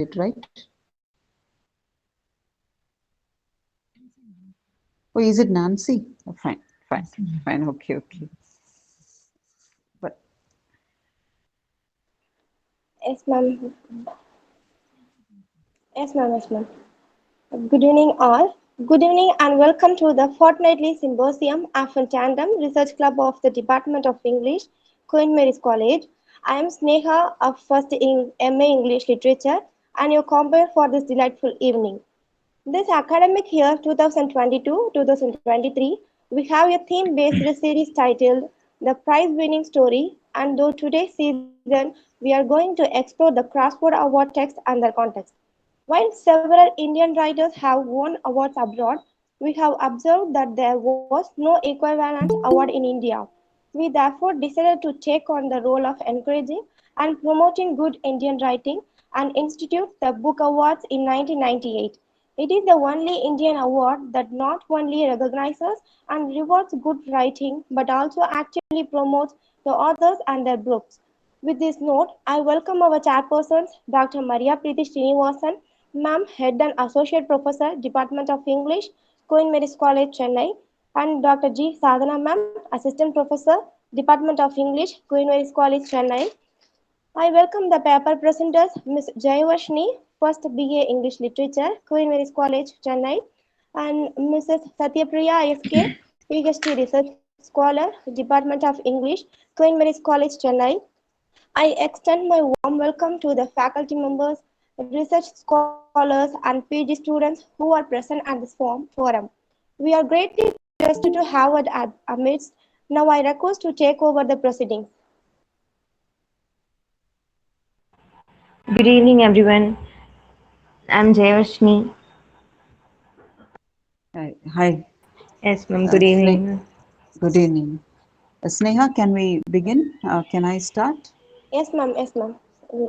right? Oh, is it Nancy? Oh, fine, fine, fine. Okay, okay. But Yes, ma'am. Yes, ma'am. Yes, ma'am. Good evening, all. Good evening, and welcome to the fortnightly symposium of Tandem Research Club of the Department of English, Queen Mary's College. I am Sneha of First in MA English Literature, and your compere for this delightful evening. This academic year 2022-2023, we have a theme-based series titled The Prize-Winning Story, and though today's season we are going to explore the Crossword Award text and their context. While several Indian writers have won awards abroad, we have observed that there was no equivalent award in India. We therefore decided to take on the role of encouraging and promoting good Indian writing and institute the Book Awards in 1998. It is the only Indian award that not only recognizes and rewards good writing but also actively promotes the authors and their books. With this note, I welcome our chairpersons, Dr. Maria Preethi Srinivasan, Ma'am, Head and Associate Professor, Department of English, Queen Mary's College, Chennai, and Dr. G. Sadhana, Ma'am, Assistant Professor, Department of English, Queen Mary's College, Chennai. I welcome the paper presenters, Ms. Jayavarshini, First BA English Literature, Queen Mary's College, Chennai, and Mrs. Satyapriya SK, PhD Research Scholar, Department of English, Queen Mary's College, Chennai. I extend my warm welcome to the faculty members, research scholars, and PG students who are present at this forum. We are greatly pleased to have it amidst. Now I request to take over the proceedings. Good evening, everyone. I'm Jayavarshini. hi, Yes, ma'am. Good evening. good evening. Sneha, can we begin? Can I start? Yes, ma'am. Yes, ma'am.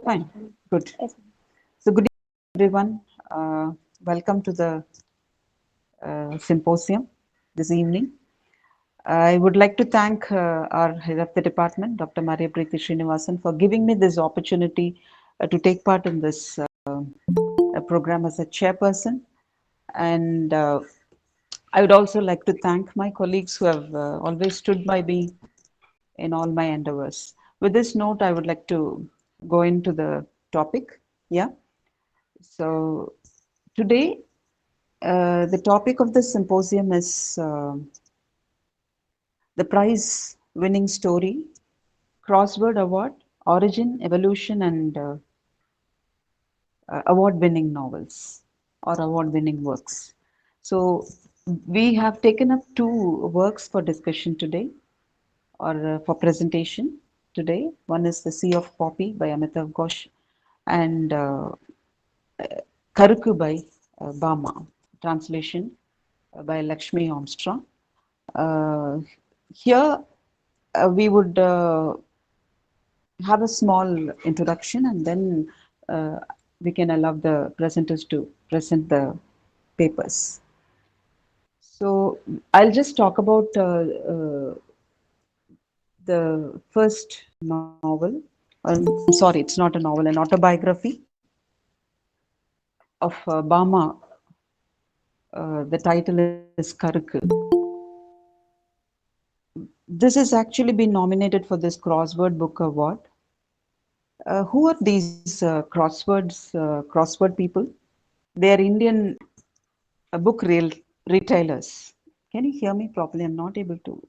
Fine, good. Yes. So, good evening, everyone. Welcome to the symposium this evening. I would like to thank our head of the department, Dr. Maria Preethi Srinivasan, for giving me this opportunity to take part in this program as a chairperson. And I would also like to thank my colleagues who have always stood by me in all my endeavors. With this note, I would like to go into the topic. Yeah. So today, the topic of this symposium is the prize winning story, Crossword Award, Origin, Evolution, and award winning novels or award winning works. So, we have taken up two works for discussion today or for presentation today. One is The Sea of Poppy by Amitav Ghosh and Karukku by Bama, translation by Lakshmi Armstrong. Uh, Here we would have a small introduction and then uh, we can allow the presenters to present the papers. So I'll just talk about the first novel. Sorry, it's not a novel, an autobiography of Bama. The title is Karukku. This has actually been nominated for this Crossword Book Award. Who are these crossword people? They are Indian retailers. Can you hear me properly? I'm not able to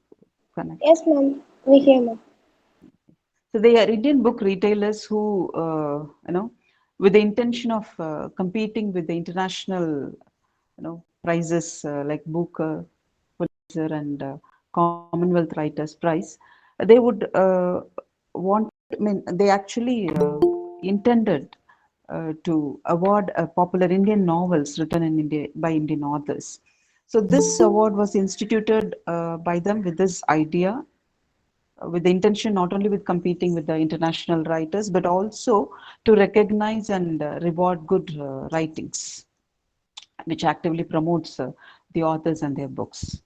connect. Yes, ma'am. We hear, ma'am. So they are Indian book retailers who, with the intention of competing with the international, prizes like Booker, Pulitzer, and Commonwealth Writers Prize, they would want. I mean, they actually intended to award popular Indian novels written in India by Indian authors. So this award was instituted by them with this idea, with the intention not only with competing with the international writers, but also to recognize and reward good writings, which actively promotes the authors and their books.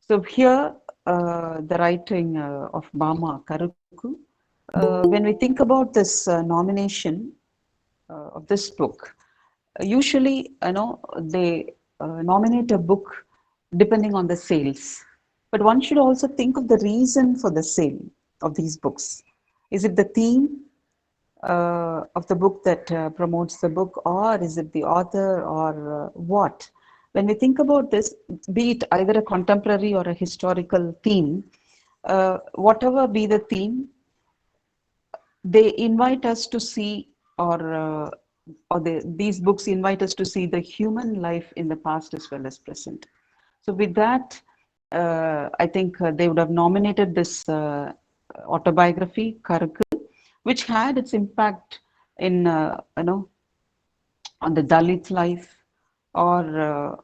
So here, the writing of Bama Karukku. When we think about this nomination, of this book. Usually, they nominate a book depending on the sales, but one should also think of the reason for the sale of these books. Is it the theme of the book that promotes the book, or is it the author, or what? When we think about this, be it either a contemporary or a historical theme, whatever be the theme, they invite us to see, or these books invite us to see the human life in the past as well as present. So with that, I think they would have nominated this autobiography, Karukku, which had its impact in, on the Dalit life, or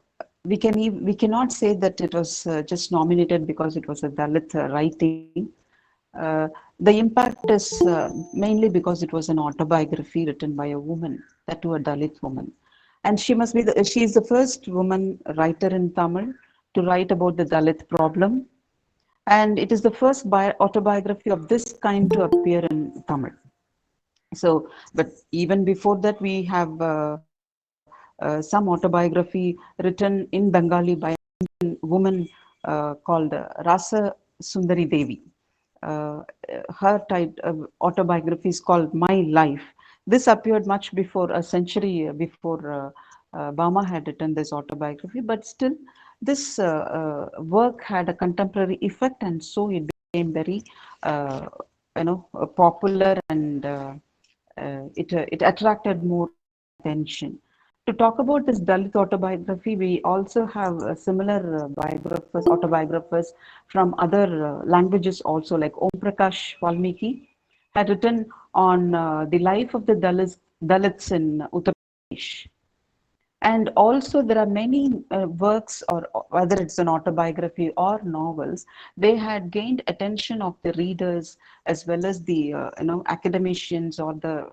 we cannot say that it was just nominated because it was a Dalit writing. Uh, the impact is mainly because it was an autobiography written by a woman, that too a Dalit woman, and she is the first woman writer in Tamil to write about the Dalit problem, and it is the first autobiography of this kind to appear in Tamil. So, but even before that, we have some autobiography written in Bengali by a woman called Rasa Sundari Devi. Uh, Her autobiography is called My Life. This appeared much before, a century before Bama had written this autobiography, but still, this work had a contemporary effect, and so it became very, uh, popular, and it attracted more attention. To talk about this Dalit autobiography, we also have similar autobiographers from other languages also, like Om Prakash Valmiki had written on the life of the Dalits in Uttar Pradesh. And also there are many works, or whether it's an autobiography or novels, they had gained attention of the readers as well as the academicians, or the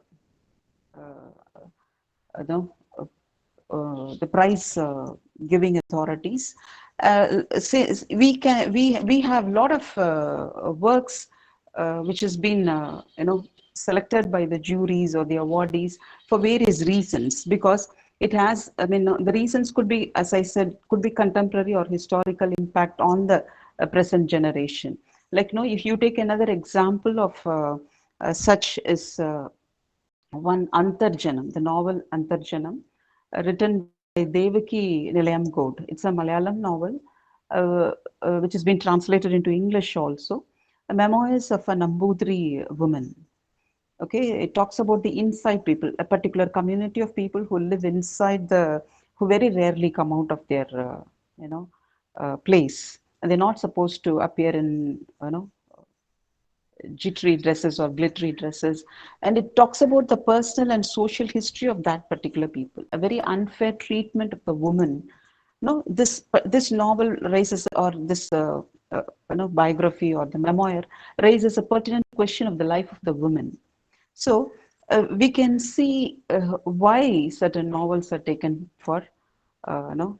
you know, the prize giving authorities. We have a lot of works which has been selected by the juries or the awardees for various reasons, because it has, I mean, the reasons could be, as I said, could be contemporary or historical impact on the present generation. Like, if you take another example of such is one Antarjanam, the novel Antarjanam, written by Devaki Nilayam God. It's a Malayalam novel which has been translated into English also. A memoirs of a Nambudri woman. Okay, it talks about the inside people, a particular community of people who live inside who very rarely come out of their, place, and they're not supposed to appear in, jittery dresses or glittery dresses, and it talks about the personal and social history of that particular people, a very unfair treatment of the woman. No, this novel raises, or this biography or the memoir raises a pertinent question of the life of the woman. So we can see why certain novels are taken for you know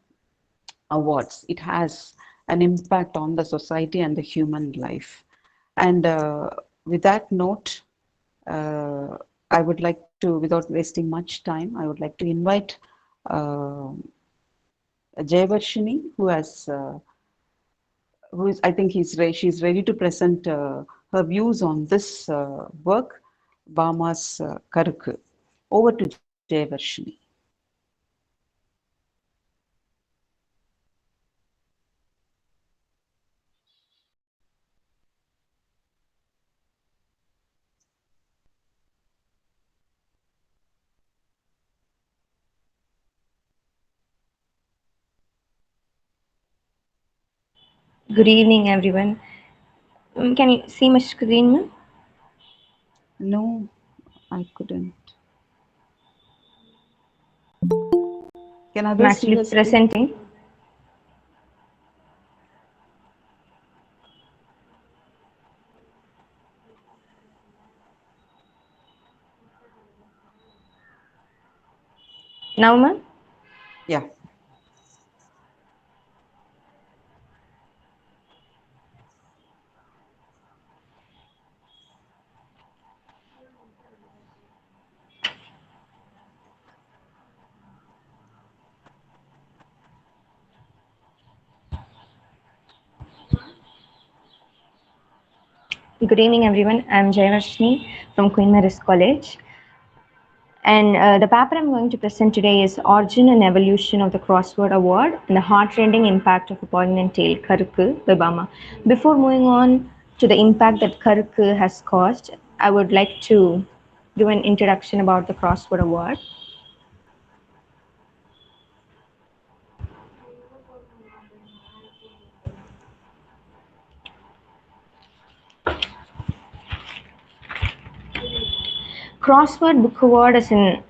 awards. It has an impact on the society and the human life. And with that note, uh, I would like to, without wasting much time, I would like to invite uh, Jayavarshini, who is, I think she's ready to present her views on this work, Bama's Karukku. Over to Jayavarshini. Good evening, everyone. Can you see my screen, ma'am? No, I couldn't. Can I'm others see actually her screen? presenting. Now, ma'am? Yeah. Good evening, everyone. I'm Jayavarshini from Queen Mary's College. And the paper I'm going to present today is Origin and Evolution of the Crossword Award and the heart-rending impact of a poignant tale, Karukku by Bama. Before moving on to the impact that Karukku has caused, I would like to give an introduction about the Crossword Award. Crossword Book Award is an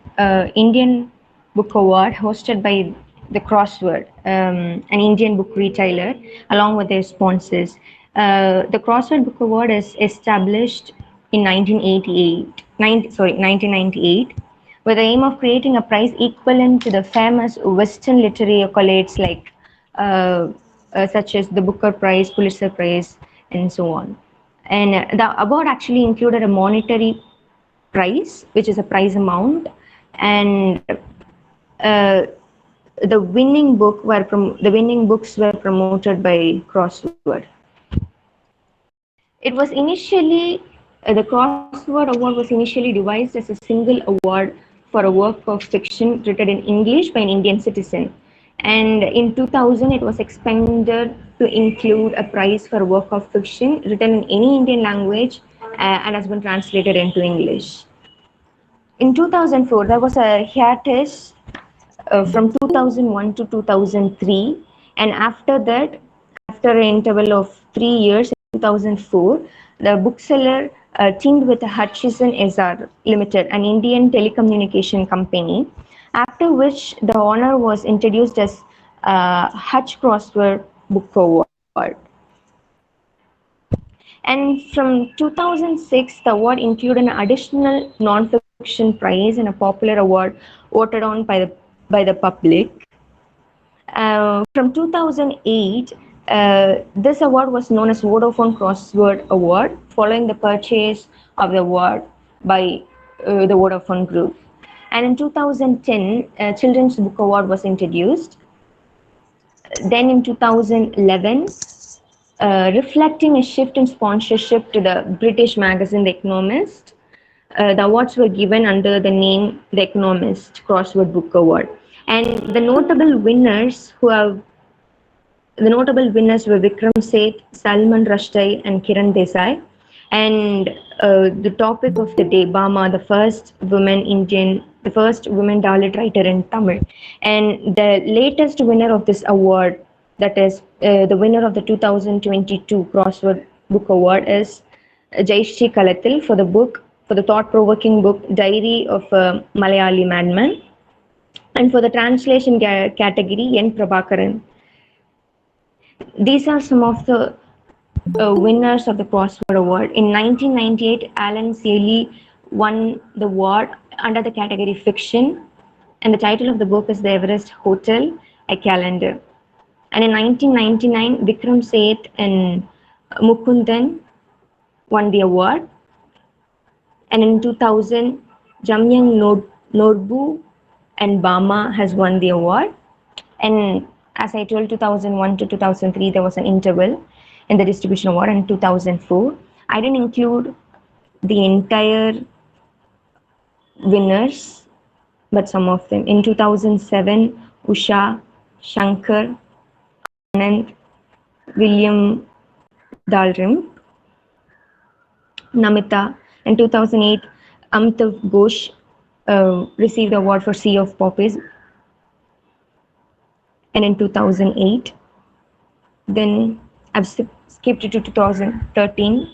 Indian book award hosted by the Crossword, an Indian book retailer, along with their sponsors. The Crossword Book Award is established in 1998, with the aim of creating a prize equivalent to the famous Western literary accolades like such as the Booker Prize, Pulitzer Prize, and so on. And the award actually included a monetary price, which is a prize amount, and uh, the winning books were promoted by Crossword. It was initially the Crossword Award was initially devised as a single award for a work of fiction written in English by an Indian citizen, and in 2000 it was expanded to include a prize for a work of fiction written in any Indian language and has been translated into English. In 2004, there was a hiatus from 2001 to 2003, and after that, after an interval of 3 years, in 2004, the bookseller teamed with Hutchison SR Limited, an Indian telecommunication company, after which the honor was introduced as Hutch Crossword Book Award. And from 2006, the award included an additional non-fiction prize and a popular award voted on by the public. From 2008, this award was known as Vodafone Crossword Award, following the purchase of the award by the Vodafone Group. And in 2010, Children's Book Award was introduced. Then in 2011, reflecting a shift in sponsorship to the British magazine The Economist, the awards were given under the name The Economist Crossword Book Award. And the notable winners were Vikram Seth, Salman Rushdie, and Kiran Desai. And the topic of the day, Bama, the first woman Dalit writer in Tamil. And the latest winner of this award, that is the winner of the 2022 Crossword Book Award, is Jayashri Kalathil for the thought-provoking book Diary of a Malayali Madman, and for the translation category, N. Prabhakaran. These are some of the winners of the Crossword Award. In 1998, Alan Seeley won the award under the category Fiction, and the title of the book is The Everest Hotel, a Calendar. And in 1999, Vikram Seth and Mukundan won the award. And in 2000, Jamyang Norbu and Bama has won the award. And as I told, 2001 to 2003, there was an interval in the distribution award. And 2004, I didn't include the entire winners, but some of them. In 2007, Usha, Shankar, Anand, William Dalrim, Namita. In 2008, Amitav Ghosh received the award for Sea of Poppies. And in 2008, then I've skipped it to 2013.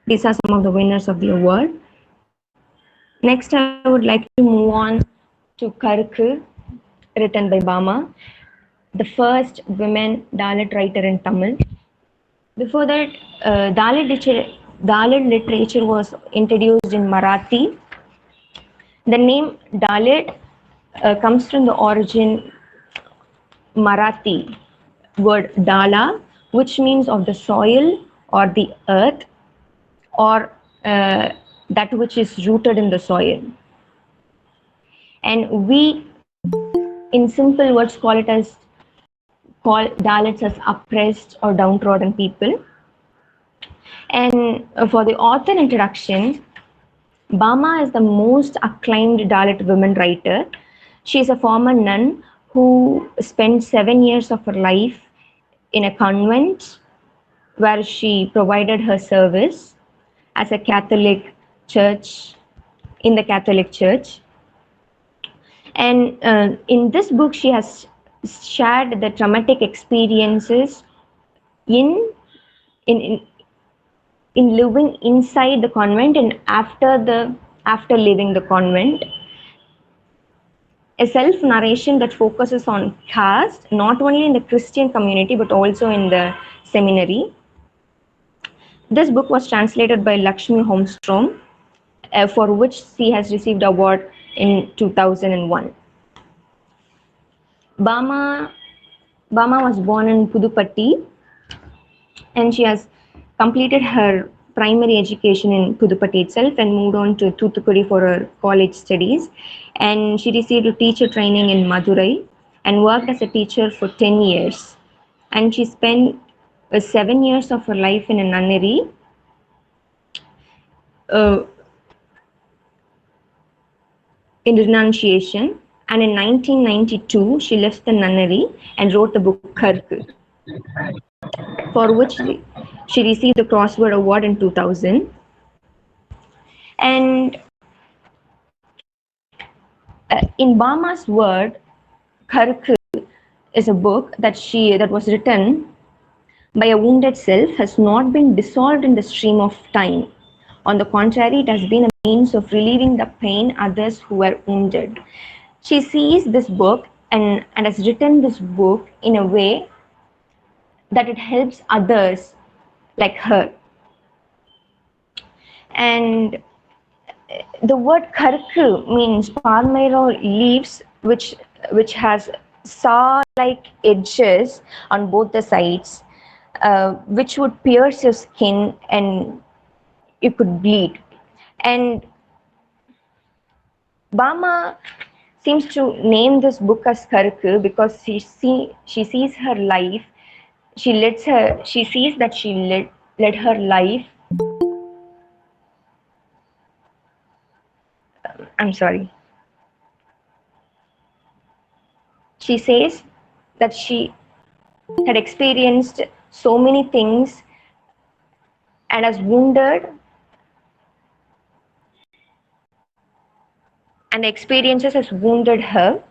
These are some of the winners of the award. Next, I would like to move on to Karukku, written by Bama, the first women Dalit writer in Tamil. Before that, Dalit literature was introduced in Marathi. The name Dalit comes from the origin Marathi word Dala, which means of the soil or the earth, or that which is rooted in the soil. And we, in simple words, call call Dalits as oppressed or downtrodden people. And for the author introduction, Bama is the most acclaimed Dalit women writer. She is a former nun who spent 7 years of her life in a convent where she provided her service as a Catholic church in the Catholic Church. And in this book, she has shared the traumatic experiences in in in living inside the convent and after leaving the convent. A self narration that focuses on caste, not only in the Christian community but also in the seminary. This book was translated by Lakshmi Holmstrom, for which she has received award in 2001. Bama Bama was born in Pudupatti, and she has completed her primary education in Pudupatti itself and moved on to Thoothukudi for her college studies. And she received a teacher training in Madurai and worked as a teacher for 10 years. And she spent 7 years of her life in a nunnery. Uh, in renunciation, and in 1992 she left the nunnery and wrote the book Karukku, for which she received the Crossword Award in 2000. And in Bama's word, Karukku is a book that was written by a wounded self, has not been dissolved in the stream of time. On the contrary, it has been a means of relieving the pain others who were wounded. She sees this book and has written this book in a way that it helps others like her. And the word Karukku means palmero leaves which has saw-like edges on both the sides, which would pierce your skin and you could bleed. And Bama seems to name this book as Karukku because she sees her life. She sees that she led her life. I'm sorry. She says that she had experienced so many things and has wounded, and the experiences has wounded her.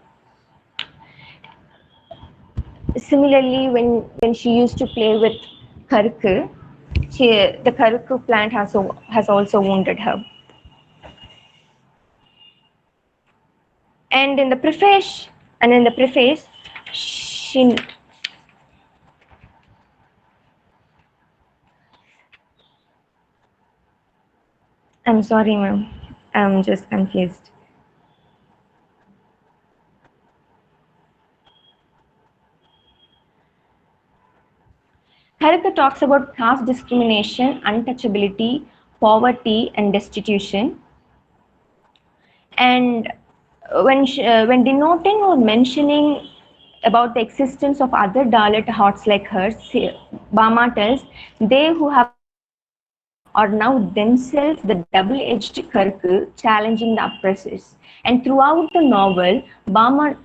Similarly, when she used to play with Karukku, the Karukku plant has also wounded her. And in the preface, she I'm sorry, ma'am. I'm just confused. Karukku talks about caste discrimination, untouchability, poverty, and destitution. And when denoting or mentioning about the existence of other Dalit hearts like hers, Bama tells, they who have are now themselves the double-edged Karukku challenging the oppressors. And throughout the novel, Bama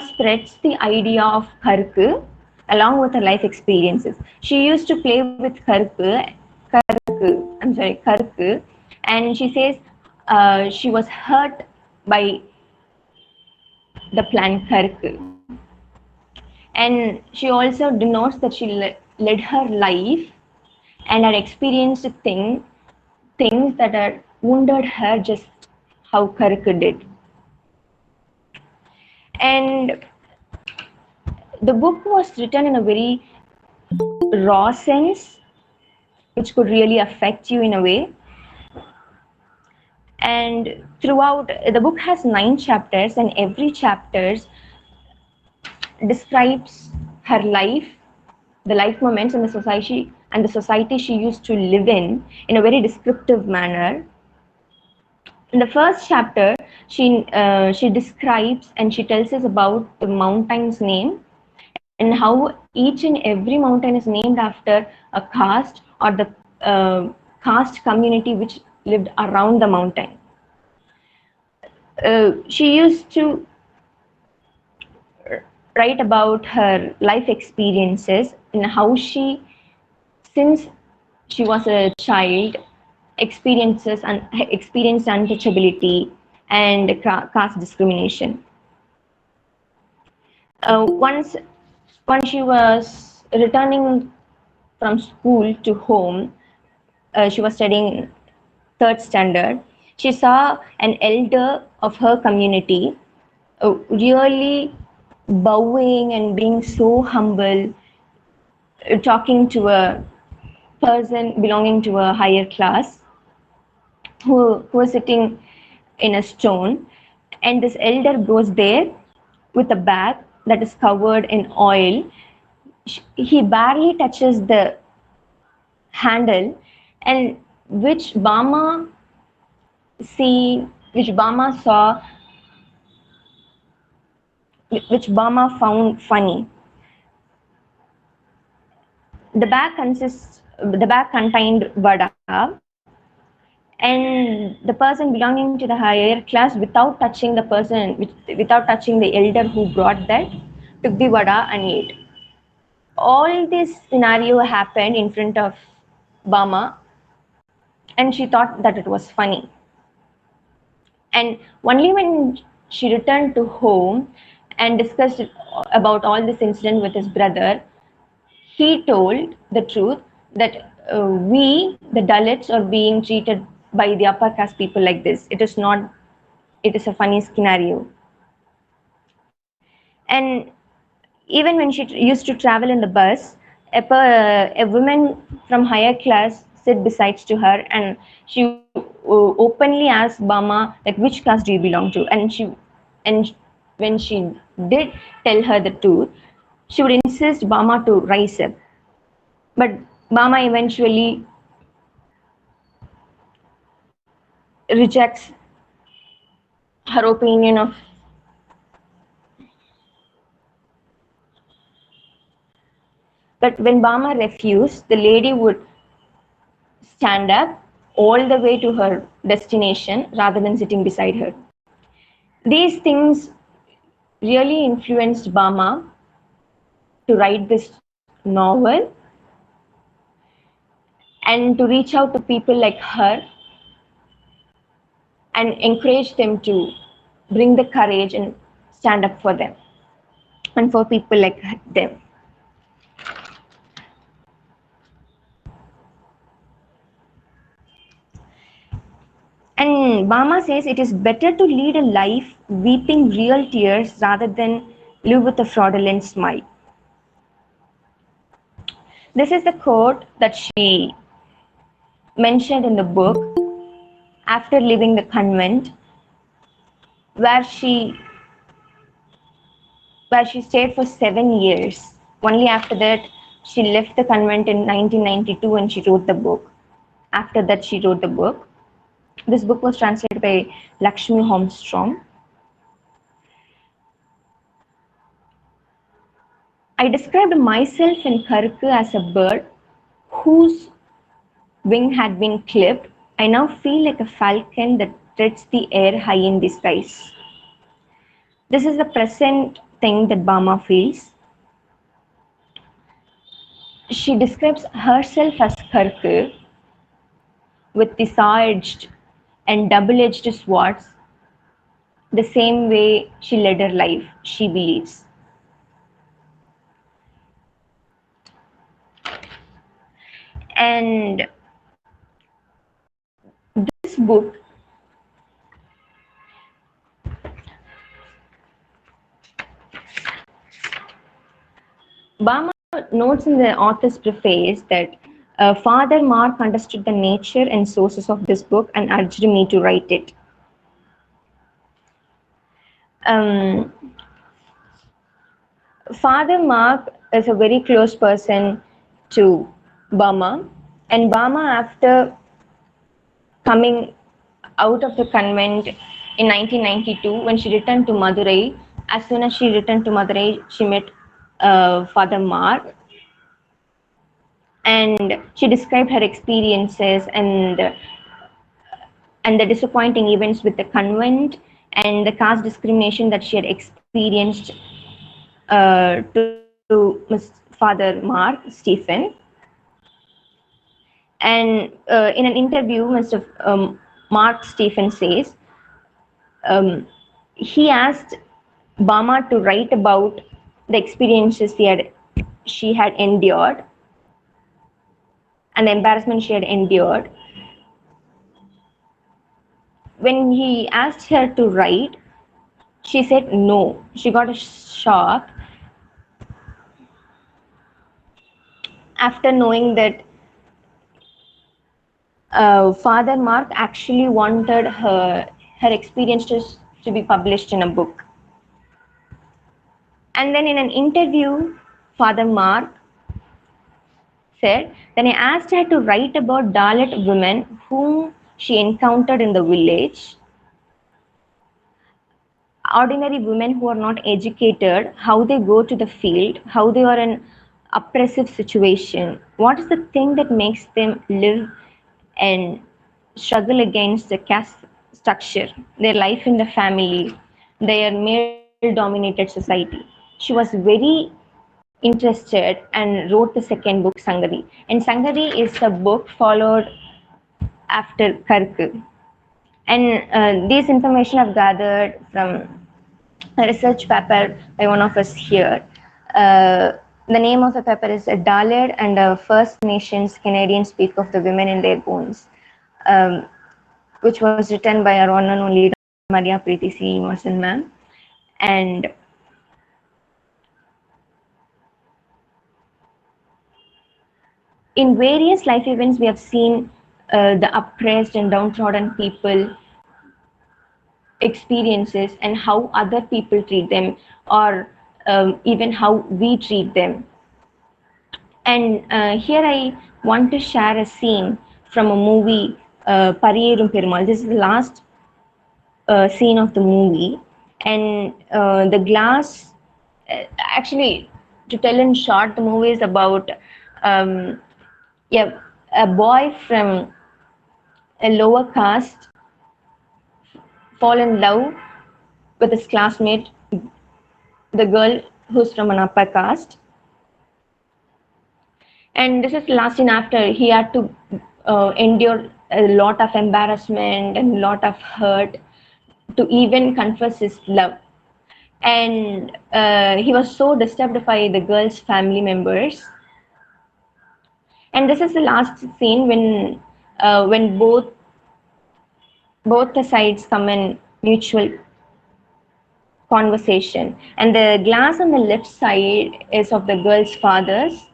spreads the idea of Karukku along with her life experiences. She used to play with Karukku, and she says she was hurt by the plant Karukku. And she also denotes that she led her life and had experienced things that had wounded her just how Karukku did. And the book was written in a very raw sense, which could really affect you in a way. And throughout, the book has 9 chapters, and every chapter describes her life, the life moments in the society she used to live in a very descriptive manner. In the first chapter, she describes and she tells us about the mountain's name and how each and every mountain is named after a caste or the caste community which lived around the mountain. She used to write about her life experiences and how she, since she was a child, experienced untouchability and caste discrimination. Once when she was returning from school to home, she was studying third standard. She saw an elder of her community really bowing and being so humble, talking to a person belonging to a higher class who was sitting in a stone. And this elder goes there with a bag that is covered in oil. He barely touches the handle, and which Bama which Bama saw, which Bama found funny. The bag contained vada, and the person belonging to the higher class, without touching the elder who brought that, took the vada and ate. All this scenario happened in front of Bama, and she thought that it was funny. And only when she returned to home and discussed about all this incident with his brother, he told the truth that we, the Dalits, are being treated by the upper caste people like this. It is not, it is a funny scenario. And even when she used to travel in the bus, a woman from higher class sit besides to her, and she openly asked Bama that which caste do you belong to, and when she did tell her the truth, she would insist Bama to rise up. But Bama eventually rejects her opinion of. But when Bama refused, the lady would stand up all the way to her destination rather than sitting beside her. These things really influenced Bama to write this novel and to reach out to people like her and encourage them to bring the courage and stand up for them and for people like them. And Bama says it is better to lead a life weeping real tears rather than live with a fraudulent smile. This is the quote that she mentioned in the book after leaving the convent, where she stayed for 7 years. Only after that, she left the convent in 1992 and she wrote the book. After that, she wrote the book. This book was translated by Lakshmi Holmstrom. I described myself in Karukku as a bird whose wing had been clipped. I now feel like a falcon that treads the air high in the skies. This is the present thing that Bama feels. She describes herself as Karukku with the saw-edged and double-edged swords, the same way she led her life, she believes. And this book Bama notes in the author's preface that Father Mark understood the nature and sources of this book and urged me to write it. Father Mark is a very close person to Bama, and Bama, after coming out of the convent in 1992 when she returned to Madurai. As soon as she returned to Madurai, she met Father Mark, and she described her experiences and the disappointing events with the convent and the caste discrimination that she had experienced to Father Mark Stephen. And in an interview, Mr. Mark Stephen says um, he asked Bama to write about the experiences she had endured and the embarrassment she had endured. When he asked her to write, she said no. She got a shock after knowing that Father Mark actually wanted her experiences to be published in a book. And then in an interview, Father Mark said, then I asked her to write about Dalit women whom she encountered in the village, ordinary women who are not educated, how they go to the field, how they are in oppressive situation. What is the thing that makes them live and struggle against the caste structure, their life in the family, their male-dominated society. She was very interested and wrote the second book, Sangari. And Sangari is a book followed after Karukku. And this information I've gathered from a research paper by one of us here. The name of the paper is A Dalit and a First Nations Canadian Speak of the Women in Their Bones, which was written by our one and only Maria Preethi Srinivasan ma'am. And in various life events, we have seen the oppressed and downtrodden people experiences and how other people treat them, or even how we treat them. And here I want to share a scene from a movie, Pariyerum Perumal. This is the last scene of the movie. And the glass, actually, to tell in short, the movie is about um, yeah, a boy from a lower caste fall in love with his classmate, the girl who's from an upper caste. And this is lasting after he had to endure a lot of embarrassment and a lot of hurt to even confess his love. And he was so disturbed by the girl's family members. And this is the last scene when both the sides come in mutual conversation. And the glass on the left side is of the girl's fathers,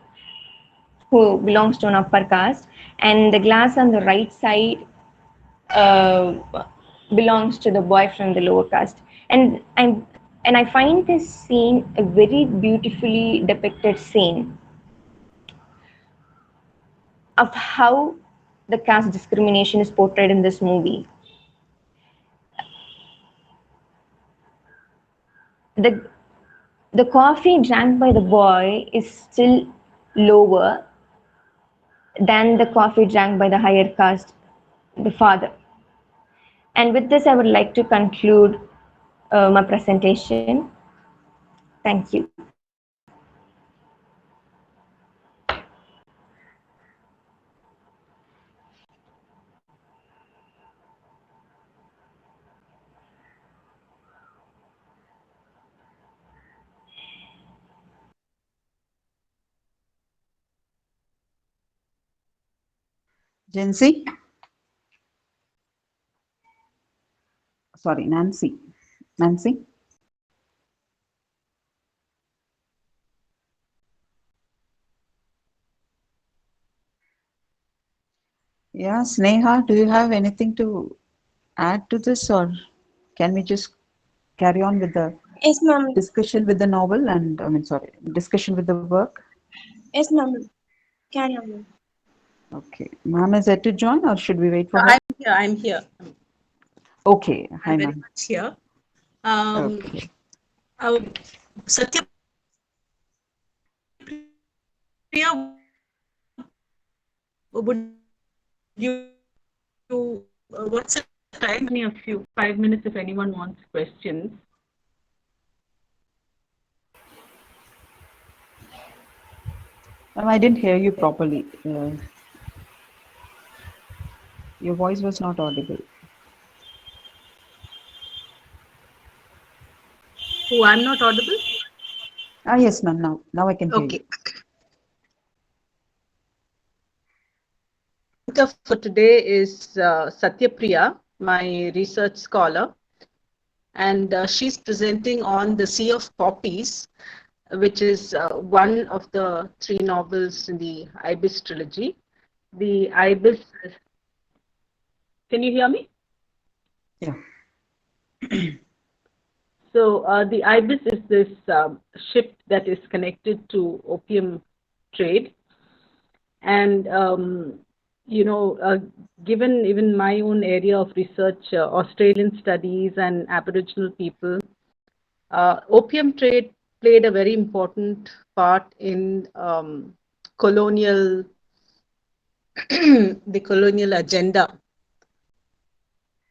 who belongs to an upper caste, and the glass on the right side uh, belongs to the boy from the lower caste. And I find this scene a very beautifully depicted scene of how the caste discrimination is portrayed in this movie. The the coffee drank by the boy is still lower than the coffee drank by the higher caste, the father. And with this, I would like to conclude my presentation. Thank you. Jency? Sorry, Nancy. Nancy? Yeah, Sneha, do you have anything to add to this, or can we just carry on with the Yes, ma'am. discussion with the novel and, I mean, sorry, discussion with the work? Yes, ma'am. Carry on, ma'am. Okay. Ma'am is yet to join, or should we wait for Yeah, her? I'm here. I'm here. Okay, hi very ma'am. much here. Um, Okay. Satya Priya, would you, what's the time? Only a few, 5 minutes if anyone wants questions. Ma'am, I didn't hear you properly. Your voice was not audible. Oh, I'm not audible? Ah, yes, ma'am. Now I can hear you. Okay. Speaker for today is Satya Priya, my research scholar, and she's presenting on The Sea of Poppies, which is one of the three novels in the Ibis trilogy. The Ibis, can you hear me? Yeah. So the Ibis is this ship that is connected to opium trade, and given even my own area of research, Australian studies and Aboriginal people, opium trade played a very important part in colonial the colonial agenda,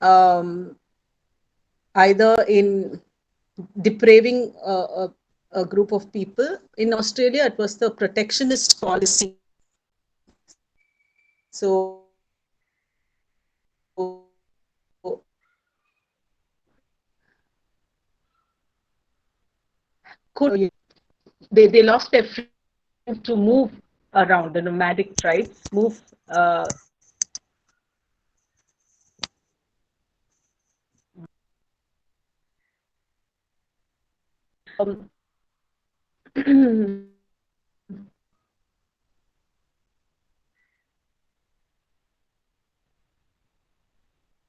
um, either in depraving a group of people. In Australia, it was the protectionist policy. So they lost their freedom to move around. The nomadic tribes move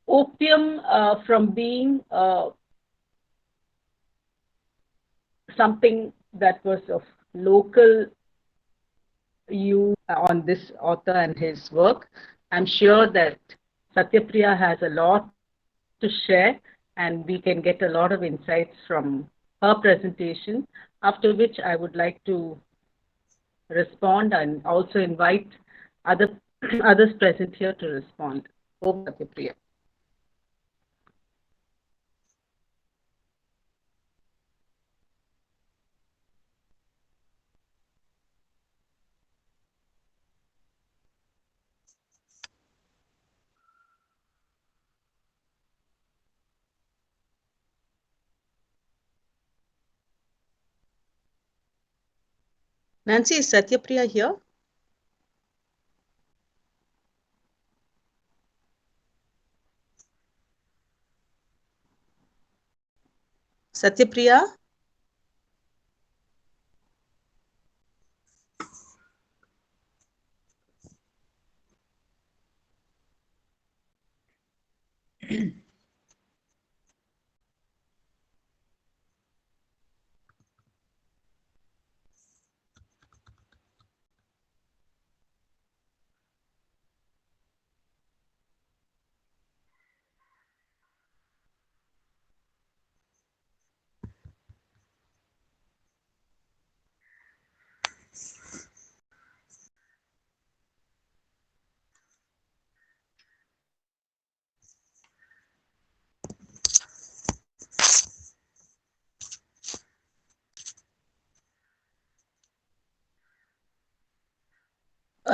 opium from being something that was of local use on this author and his work. I'm sure that Satyapriya has a lot to share, and we can get a lot of insights from her presentation, after which I would like to respond and also invite other others present here to respond. Over, Satyapriya. Nancy, is Satyapriya here? Satyapriya?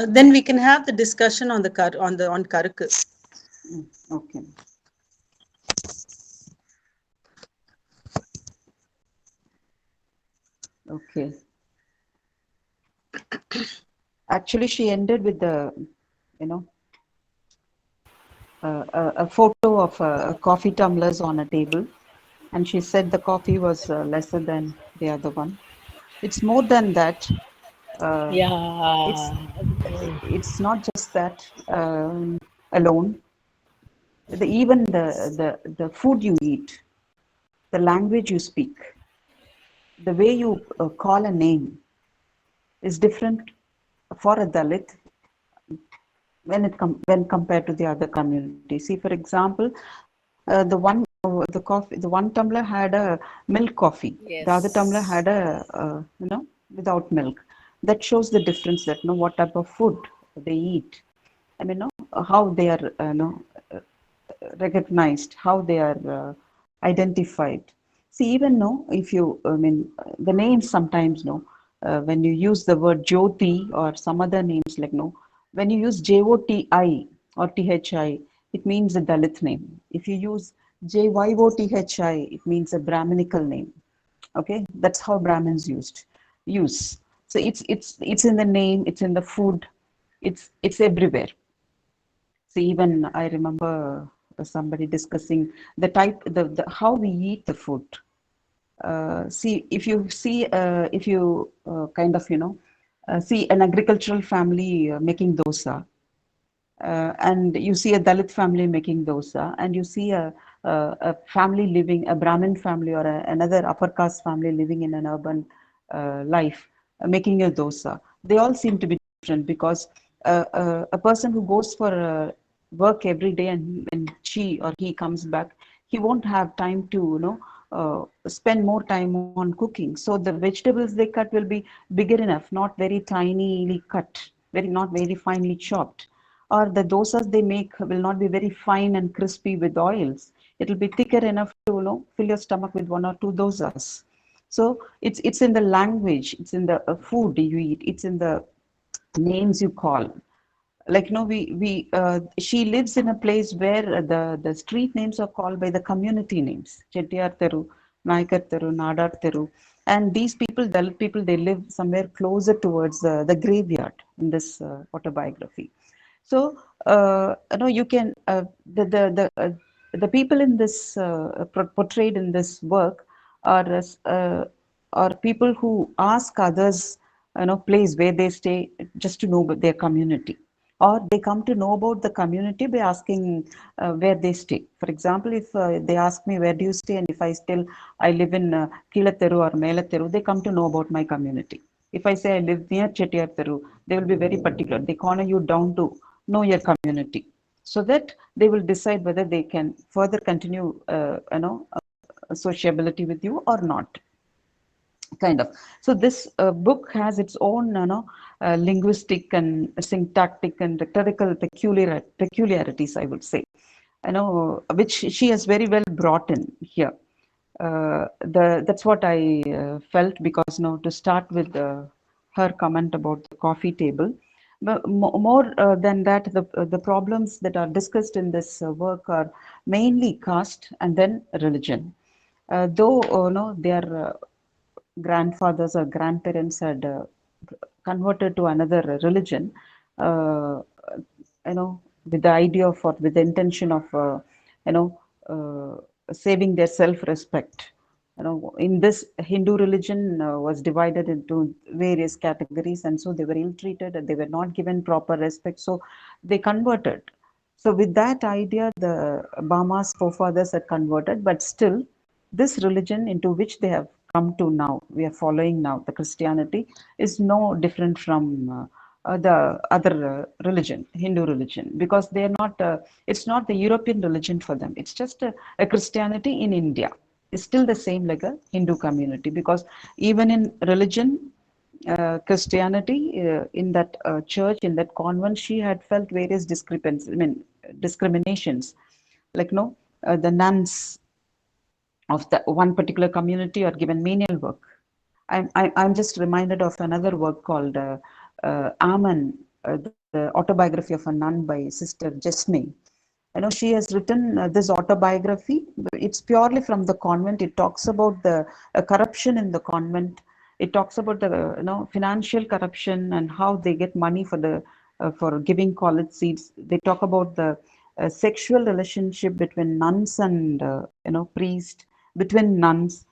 Then we can have the discussion on on Karukku. Okay. Okay. Actually, she ended with you know, a photo of coffee tumblers on a table, and she said the coffee was lesser than the other one. It's more than that. Uh, it's Yeah. it's not just that alone. Even the food you eat, the language you speak, the way you call a name is different for a Dalit when compared to the other community. See, for example, The one tumbler had a milk coffee. The other tumbler Yes. had a without milk. That shows the difference. That what type of food they eat. I mean, how they are recognized, how they are identified. See, even no, if you, I mean, the names sometimes no, when you use the word Jyoti or some other names like no, when you use Joti or Thi, it means a Dalit name. If you use Jyothi, it means a Brahminical name. Okay, that's how Brahmins use. So it's in the name, it's in the food, it's everywhere. So even I remember somebody discussing the type, the how we eat the food. See, if you kind of, see an agricultural family making dosa, and you see a Dalit family making dosa, and you see a family living, a Brahmin family or another upper caste family living in an urban life making a dosa. They all seem to be different because a person who goes for work every day and when she or he comes back, he won't have time to, spend more time on cooking. So the vegetables they cut will be bigger enough, not very tinily cut, not very finely chopped, or the dosas they make will not be very fine and crispy with oils. It will be thicker enough to fill your stomach with one or two dosas. So it's in the language, it's in the food you eat, it's in the names you call. Like we she lives in a place where the street names are called by the community names, Chettiar Teru, Naikar Teru, Nadar Teru, and these people, Dalit people, they live somewhere closer towards the graveyard in this autobiography. So you can the people in this portrayed in this work are are people who ask others, place where they stay, just to know about their community, or they come to know about the community by asking where they stay. For example, if they ask me where do you stay, and if I live in Kilateru or Melateru, they come to know about my community. If I say I live near Chettiar Teru, they will be very particular. They corner you down to know your community, so that they will decide whether they can further continue, sociability with you or not, kind of. So this book has its own, linguistic and syntactic and rhetorical peculiarities, I would say, which she has very well brought in here. That's what I felt, because to start with her comment about the coffee table. But more than that, the problems that are discussed in this work are mainly caste and then religion. Though no, their grandfathers or grandparents had converted to another religion, uh, with the idea of, or with the intention of, you know, saving their self-respect. In this, Hindu religion was divided into various categories, and so they were ill-treated and they were not given proper respect. So they converted. So with that idea, the Bama's forefathers had converted, but still, this religion into which they have come to now, we are following now, the Christianity, is no different from the other religion, Hindu religion, because they are not, it's not the European religion for them. It's just a Christianity in India. It's still the same like a Hindu community, because even in religion, Christianity, in that church, in that convent, she had felt various discrepancies, I mean, discriminations. Like, the nuns of the one particular community are given menial work. I'm just reminded of another work called Aman, the autobiography of a nun by Sister Jesme. She has written this autobiography. It's purely from the convent. It talks about the corruption in the convent. It talks about the financial corruption and how they get money for giving college seats. They talk about the sexual relationship between nuns and priests, between nuns,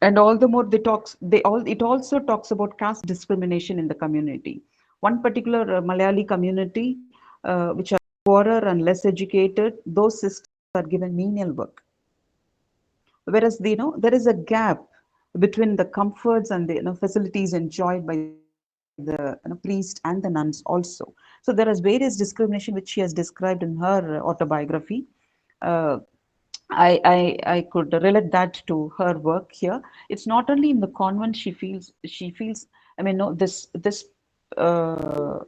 and all the more it also talks about caste discrimination in the community. One particular Malayali community, which are poorer and less educated, those sisters are given menial work, whereas there is a gap between the comforts and the facilities enjoyed by the priest and the nuns also. So there is various discrimination which she has described in her autobiography. uh, I could relate that to her work here. It's not only in the convent she feels. I mean, no, this uh,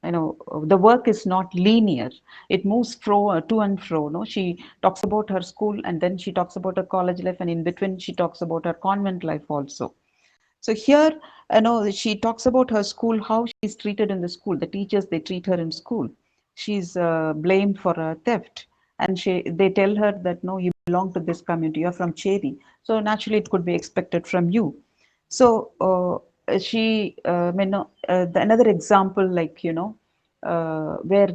the work is not linear. It moves to and fro. No, she talks about her school, and then she talks about her college life, and in between she talks about her convent life also. So here, she talks about her school, how she's treated in the school, the teachers they treat her in school. She's blamed for theft, and they tell her that no, you belong to this community, you're from Cheri, so naturally it could be expected from you. So another example, like where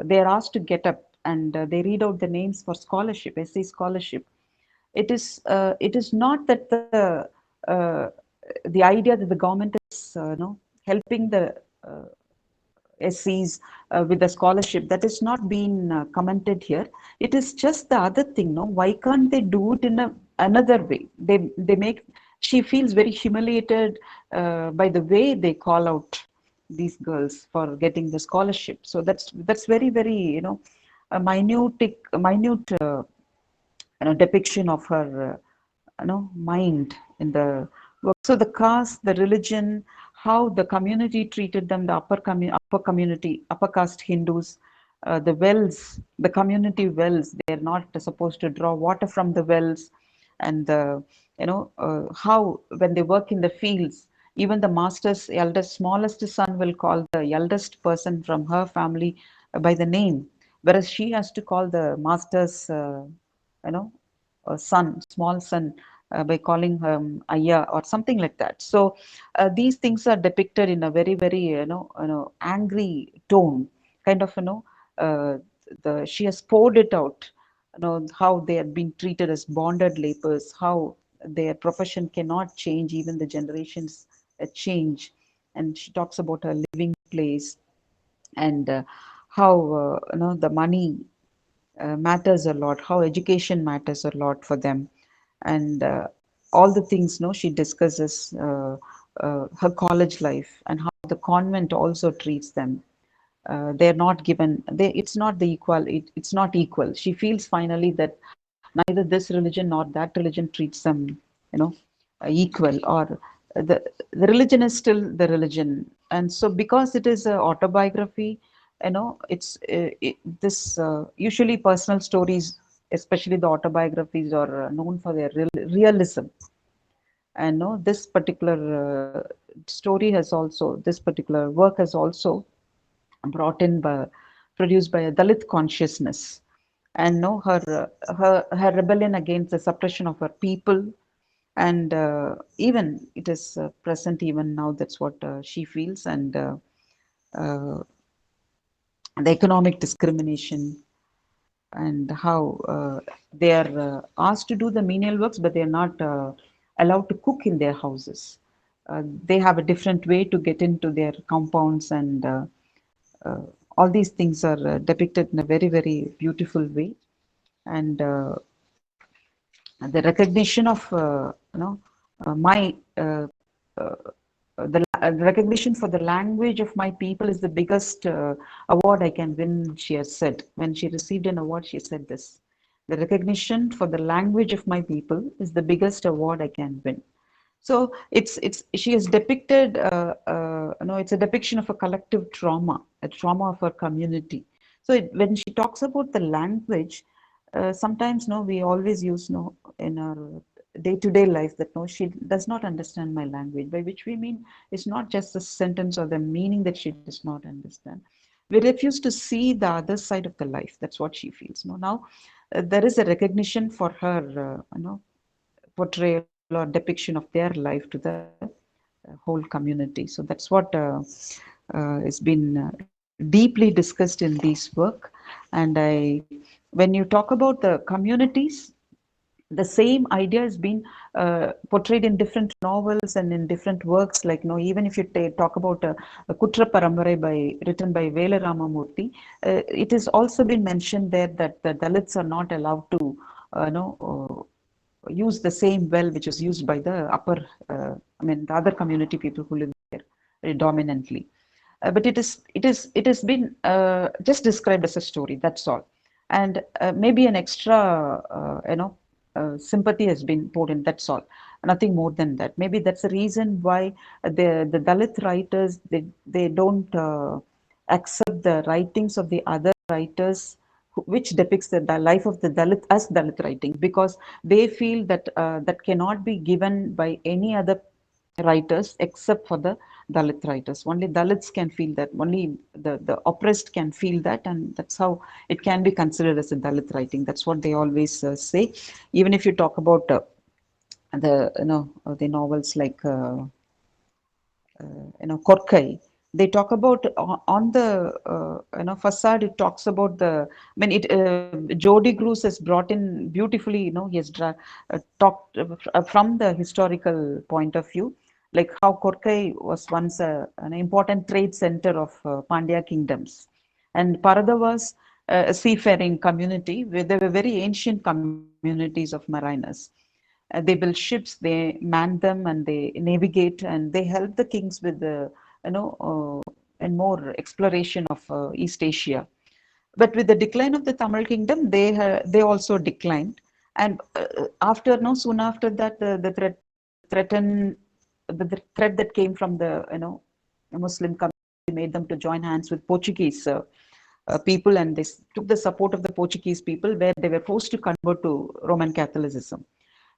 they are asked to get up and they read out the names for scholarship, SC scholarship. It is not that uh, the idea that the government is helping the uh, SCs with the scholarship, that is not being commented here. It is just the other thing. No, why can't they do it in another way? They make She feels very humiliated by the way they call out these girls for getting the scholarship. So that's very very a minute depiction of her mind in the work. So the caste, the religion, how the community treated them, the upper community, upper caste Hindus, the wells, the community wells, they are not supposed to draw water from the wells. And how when they work in the fields, even the master's eldest smallest son will call the eldest person from her family by the name, whereas she has to call the master's you know son, small son, by calling him Aya or something like that. So these things are depicted in a very, very angry tone, kind of she has poured it out. How they have been treated as bonded laborers, how their profession cannot change, even the generations change. And she talks about her living place, and how the money matters a lot, how education matters a lot for them, and all the things she discusses, her college life, and how the convent also treats them. They're not given, it's not the equal, it's not equal. She feels finally that neither this religion nor that religion treats them you know equal, or the religion is still the religion. And so because it is a autobiography, it's this usually personal stories, especially the autobiographies, are known for their realism. And no, this particular this particular work has also brought in by, produced by a Dalit consciousness. And no, her rebellion against the suppression of her people, and even it is present even now. That's what she feels. And uh, the economic discrimination, and how they are asked to do the menial works, but they are not allowed to cook in their houses. They have a different way to get into their compounds, and uh, all these things are depicted in a very, very beautiful way. And the recognition of my the recognition for the language of my people is the biggest award I can win, she has said. When she received an award, she said this: the recognition for the language of my people is the biggest award I can win. So it's she has depicted it's a depiction of a collective trauma, a trauma of her community. So when she talks about the language, sometimes no, we always use no in our day-to-day life that no, she does not understand my language, by which we mean it's not just the sentence or the meaning that she does not understand. We refuse to see the other side of the life. That's what she feels. No, now there is a recognition for her, portrayal or depiction of their life to the whole community. So that's what has been deeply discussed in this work. And when you talk about the communities, the same idea has been portrayed in different novels and in different works. Like even if you talk about a Kutra Parambarai written by Vela Ramamurthy, it has also been mentioned there that the Dalits are not allowed to use the same well which is used by the the other community people who live there dominantly. But it has been just described as a story. That's all. and maybe an extra sympathy has been poured in, that's all, nothing more than that. Maybe that's the reason why the Dalit writers, they don't accept the writings of the other writers which depicts the life of the Dalit as Dalit writing, because they feel that that cannot be given by any other writers except for the Dalit writers. Only Dalits can feel that. Only the oppressed can feel that, and that's how it can be considered as a Dalit writing. That's what they always say. Even if you talk about the novels like Korkai, they talk about on the facade. It talks about the. I mean, it Jody Cruz has brought in beautifully. He has talked from the historical point of view, like how Korkai was once an important trade center of Pandya kingdoms, and Parada was a seafaring community where they were very ancient communities of mariners. They build ships, they man them, and they navigate, and they help the kings with the, and more exploration of East Asia. But with the decline of the Tamil kingdom, they also declined. And after, no, soon after that, the threat that came from the, Muslim community made them to join hands with Portuguese people, and they took the support of the Portuguese people, where they were forced to convert to Roman Catholicism.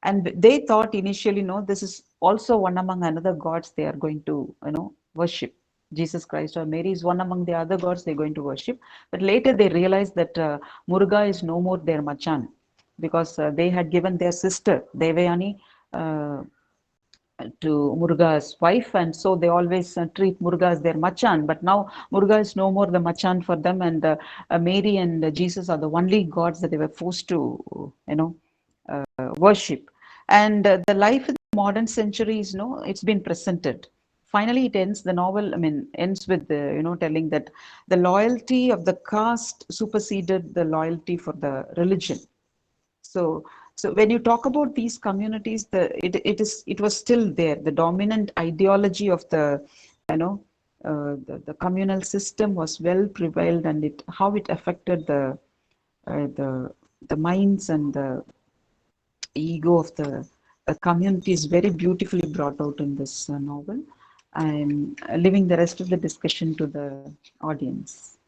And they thought initially, no, this is also one among another gods they are going to, worship. Jesus Christ or Mary is one among the other gods they're going to worship. But later they realized that Muruga is no more their Machan, because they had given their sister, Devayani, uh, to Muruga's wife, and so they always treat Muruga as their Machan. But now Muruga is no more the Machan for them, and Mary and Jesus are the only gods that they were forced to, worship. And the life in the modern century is, it's been presented. Finally, it ends, the novel, I mean, ends with the, telling that the loyalty of the caste superseded the loyalty for the religion. So when you talk about these communities, it was still there. The dominant ideology of the, the communal system was well prevailed, and how it affected uh, the the minds and the ego of the community is very beautifully brought out in this novel. I'm leaving the rest of the discussion to the audience.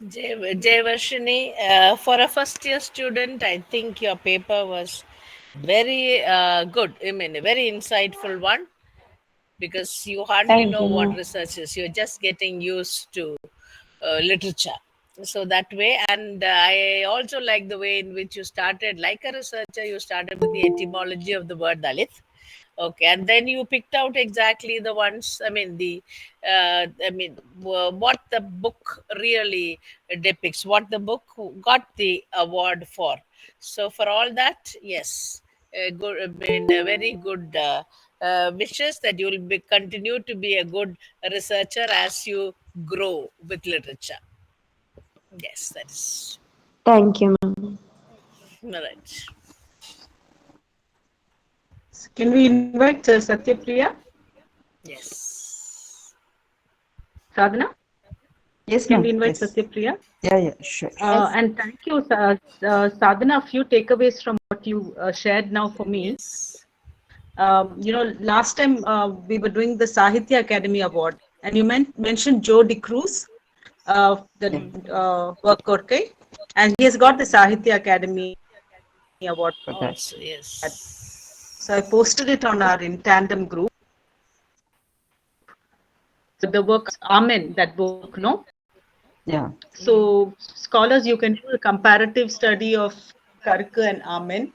Jayavarshini, for a first year student, I think your paper was very good. I mean, a very insightful one, because you hardly Thank know what you. research is. You're just getting used to literature. So that way, and I also like the way in which you started, like a researcher, you started with the etymology of the word Dalit. Okay, and then you picked out exactly the ones. I mean, what the book really depicts, what the book got the award for. So for all that, yes, good. I mean, very good wishes that you will be continue to be a good researcher as you grow with literature. Yes, that is Thank you, ma'am. all right. Can we invite Satyapriya? Yes. Sadhana? Yes, Can we ma'am. invite Yes. Satyapriya? Yeah, sure. Yes. And thank you, Sadhana. A few takeaways from what you shared now for me. Yes. Last time we were doing the Sahitya Academy Award, and you mentioned Joe De Cruz, the Yeah, work Korkai, and he has got the Sahitya Academy Award for that. for that. Also, So I yes. posted it on our in tandem group. So the work Amen, that book, no? Yeah, So scholars, you can do a comparative study of Karukku and Amen.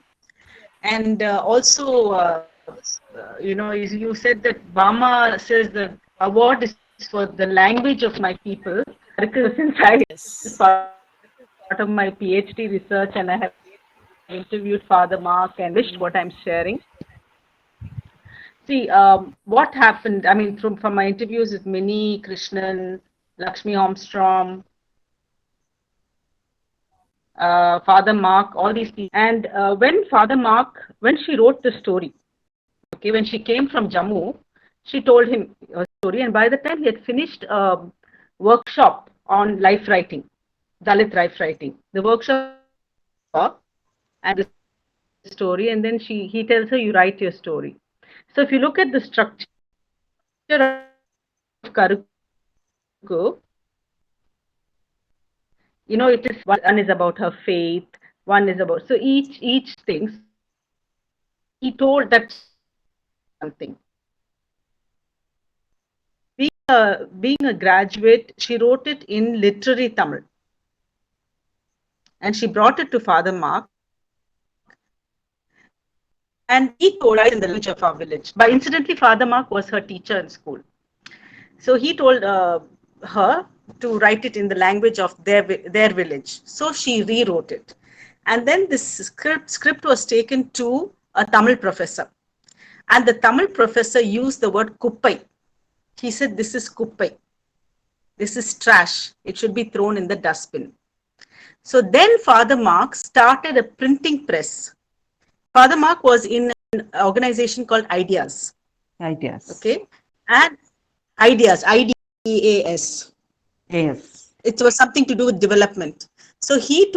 And also, you said that Bama says the award is for the language of my people. Karukku, since this is Yes. part of my PhD research, and I have interviewed Father Mark and embellished what I'm sharing. See, what happened? I mean, from my interviews with Minnie, Krishnan, Lakshmi Armstrong, Father Mark, all these people. And when Father Mark, when she wrote the story, okay, when she came from Jammu, she told him her story, and by the time he had finished a workshop on life writing, Dalit life writing. The workshop and the story, and then he tells her, you write your story. So if you look at the structure of Karukku, it is one is about her faith, one is about, so each thing. So he told that story about something. Being a graduate, she wrote it in literary Tamil, and she brought it to Father Mark, and he told in the language of our village. But incidentally, Father Mark was her teacher in school. So he told her to write it in the language of their village. So she rewrote it. And then this script was taken to a Tamil professor. And the Tamil professor used the word kuppai. He said, this is kuppai. This is trash. It should be thrown in the dustbin. So then Father Mark started a printing press. Father Mark was in an organization called Ideas. Ideas. Okay. And Ideas, IDEAS. Yes. It was something to do with development. So he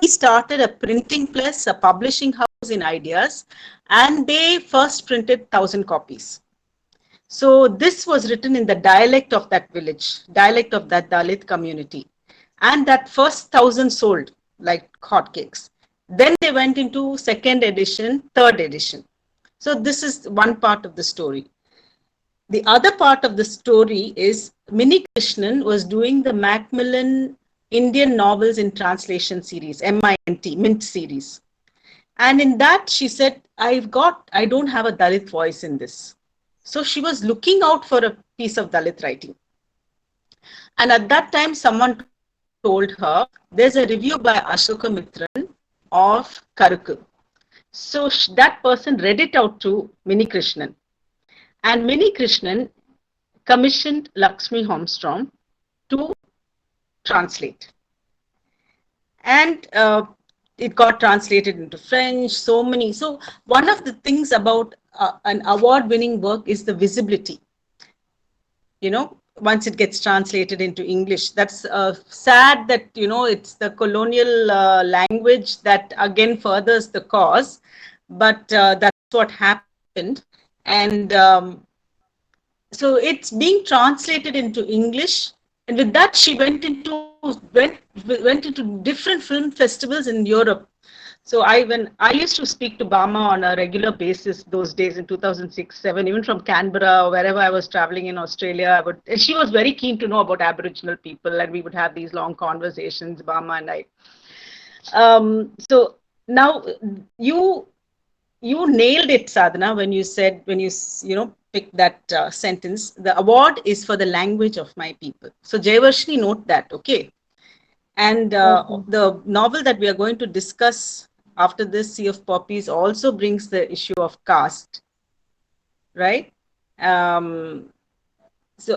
started a printing press, a publishing house in Ideas, and they first printed 1,000 copies. So this was written in the dialect of that village, dialect of that Dalit community. And that first 1,000 sold like hotcakes. Then they went into second edition, third edition. So this is one part of the story. The other part of the story is Minnie Krishnan was doing the Macmillan Indian Novels in Translation series, MINT series. And in that, she said, I don't have a Dalit voice in this. So she was looking out for a piece of Dalit writing. And at that time, someone told her, there's a review by Ashoka Mitran of Karukku. So that person read it out to Minnie Krishnan. And Minnie Krishnan commissioned Lakshmi Holmstrom to translate. And it got translated into French, so many. So one of the things about an award-winning work is the visibility. Once it gets translated into English, that's sad that, it's the colonial language that again furthers the cause, but that's what happened. And so it's being translated into English. And with that, she went into different film festivals in Europe. So when I used to speak to Bama on a regular basis those days in 2006-7, even from Canberra or wherever I was traveling in Australia, and she was very keen to know about Aboriginal people, and we would have these long conversations, Bama and I. So now you nailed it, Sadhana, when you picked that sentence. The award is for the language of my people. So Jayavarshini, note that, okay? And the novel that we are going to discuss after this, Sea of Poppies, also brings the issue of caste, right? So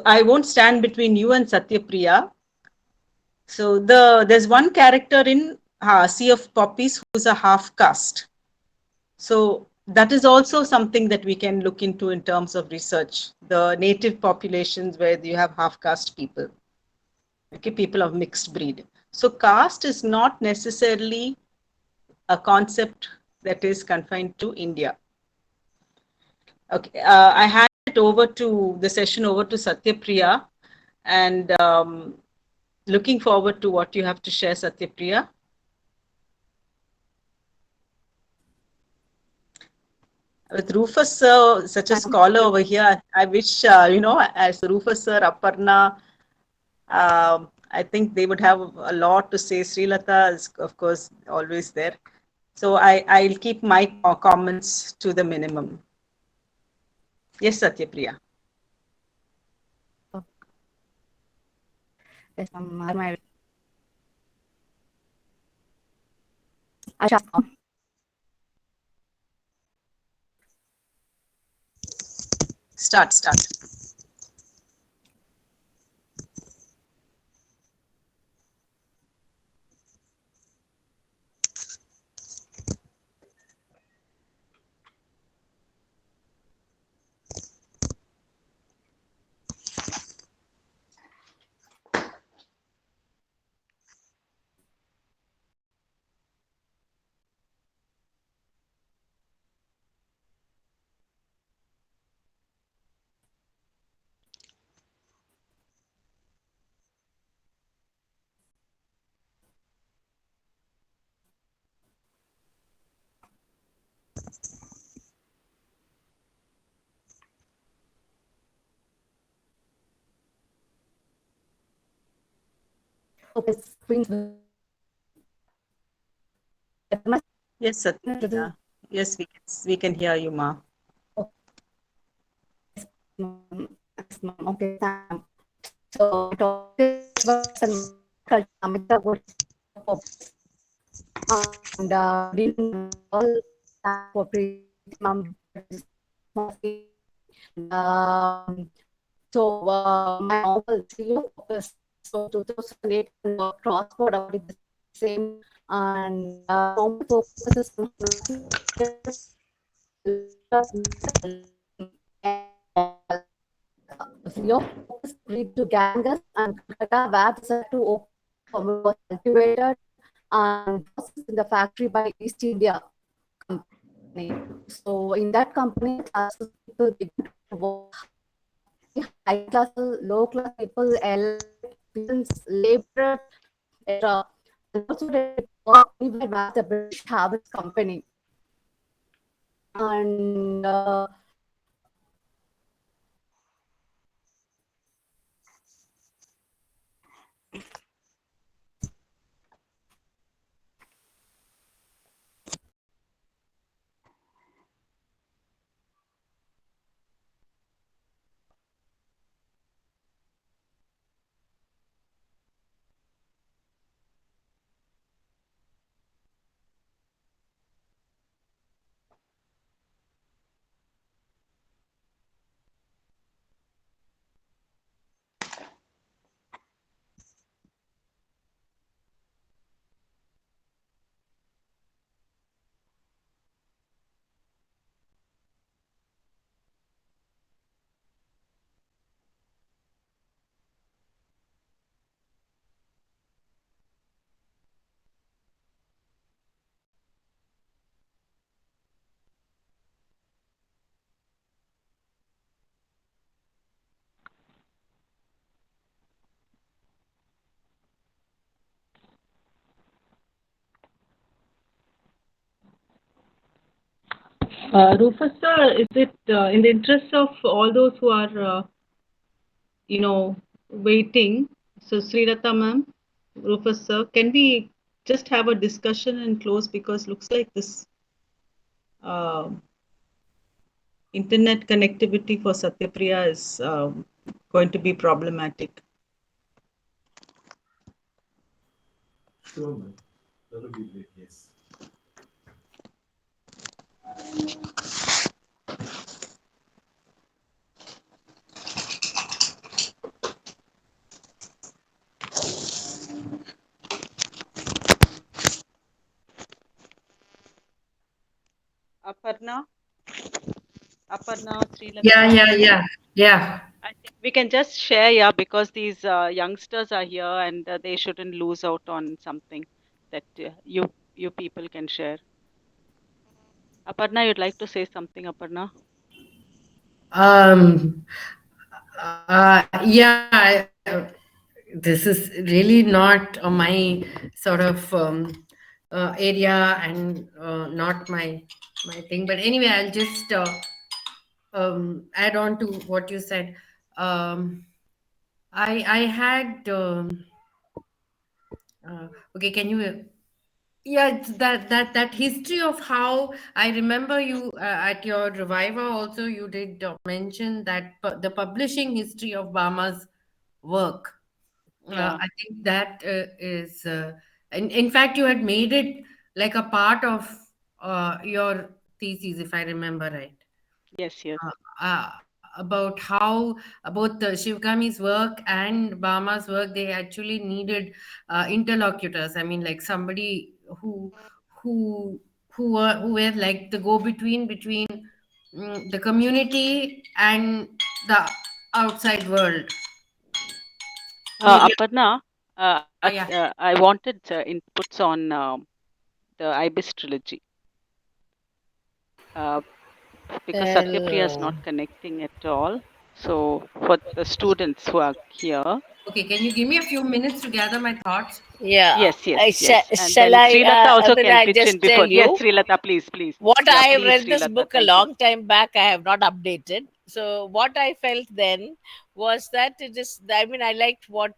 I won't stand between you and Satyapriya. So there's one character in Sea of Poppies who's a half caste. So that is also something that we can look into in terms of research. The native populations where you have half caste people, okay, people of mixed breed. So caste is not necessarily a concept that is confined to India. Okay, I hand the session over to Satyapriya, and looking forward to what you have to share, Satyapriya. With Rufus sir, such a scholar over here, I wish, as Rufus sir, Aparna, I think they would have a lot to say. Srilata is, of course, always there. So I'll keep my comments to the minimum. Yes, Satyapriya. Yes, Start. Yes, Satya. Yes, we can hear you, Ma. Rufus sir, is it in the interest of all those who are, waiting? So, Srilata ma'am, Rufus sir, can we just have a discussion and close because looks like this uh, internet connectivity for Satyapriya is going to be problematic. Sure, ma'am. That would be great, yes. Aparna, Aparna, Yeah, Srilata. yeah, yeah, yeah. I think we can just share, yeah, because these youngsters are here and they shouldn't lose out on something that you people can share. Aparna, you'd like to say something, Aparna? Um, yeah, this is really not my sort of area and not my thing. But anyway, I'll just add on to what you said. Um, I had okay. Can you? Yeah, it's that history of how I remember you at your revival also you did mention that the publishing history of Bama's work. Yeah. I think that is in fact you had made it like a part of your thesis, if I remember right. Yes, yes. About how both the Shivgami's work and Bama's work, they actually needed interlocutors. I mean, like somebody who who were like the go between the community and the outside world. Maybe. Aparna, Yeah. I wanted inputs on the Ibis trilogy uh, because Satyapriya is Well, not connecting at all. So for the students who are here, okay. Can you give me a few minutes to gather my thoughts? Yeah. yes, yes, yes, and Shall then I, Srilata also then can I pitch just in tell before. Yes, you Srilata, please, please. what Yeah, I have please, read this Srilata, book a thank you. long time back. I have not updated. So what I felt then was that it is. I mean, I liked what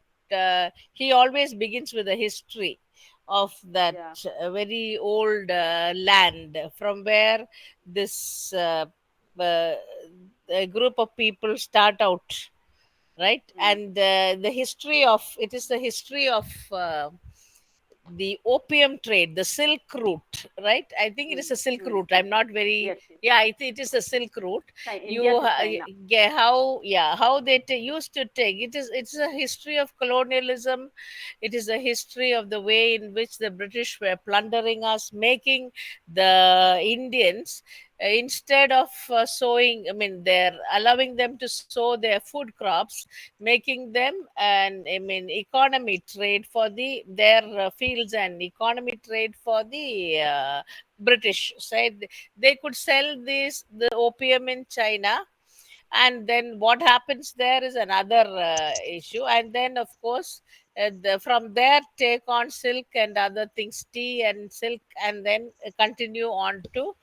he always begins with a history of that Yeah. very old land from where this uh, a group of people start out, right? Mm. And the history of it is the history of the opium trade, the silk route, right? I think it is Mm. a silk Mm. route. I'm not very, Yes, yes. yeah, I think it is a silk route. India You to China. yeah, how, yeah, how they used to take it is, it's a history of colonialism. It is a history of the way in which the British were plundering us, making the Indians, instead of sowing, I mean, they're allowing them to sow their food crops, making them an, I mean, economy trade for their fields, and economy trade for the British. Said they could sell this the opium in China, and then what happens there is another issue. And then of course, from there take on silk and other things, tea and silk, and then continue on to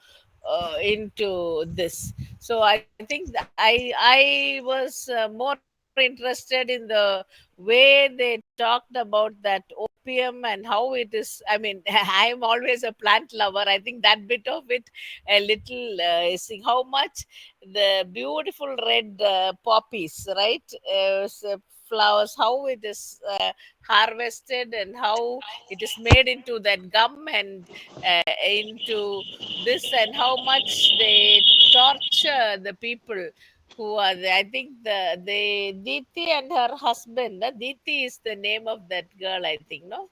into this. So I think I was more interested in the way they talked about that opium and how it is. I mean, I'm always a plant lover. I think that bit of it a little is how much the beautiful red poppies, right? Flowers, how it is harvested, and how it is made into that gum, and into this, and how much they torture the people who are there. I think the Diti and her husband. Diti is the name of that girl, I think, no?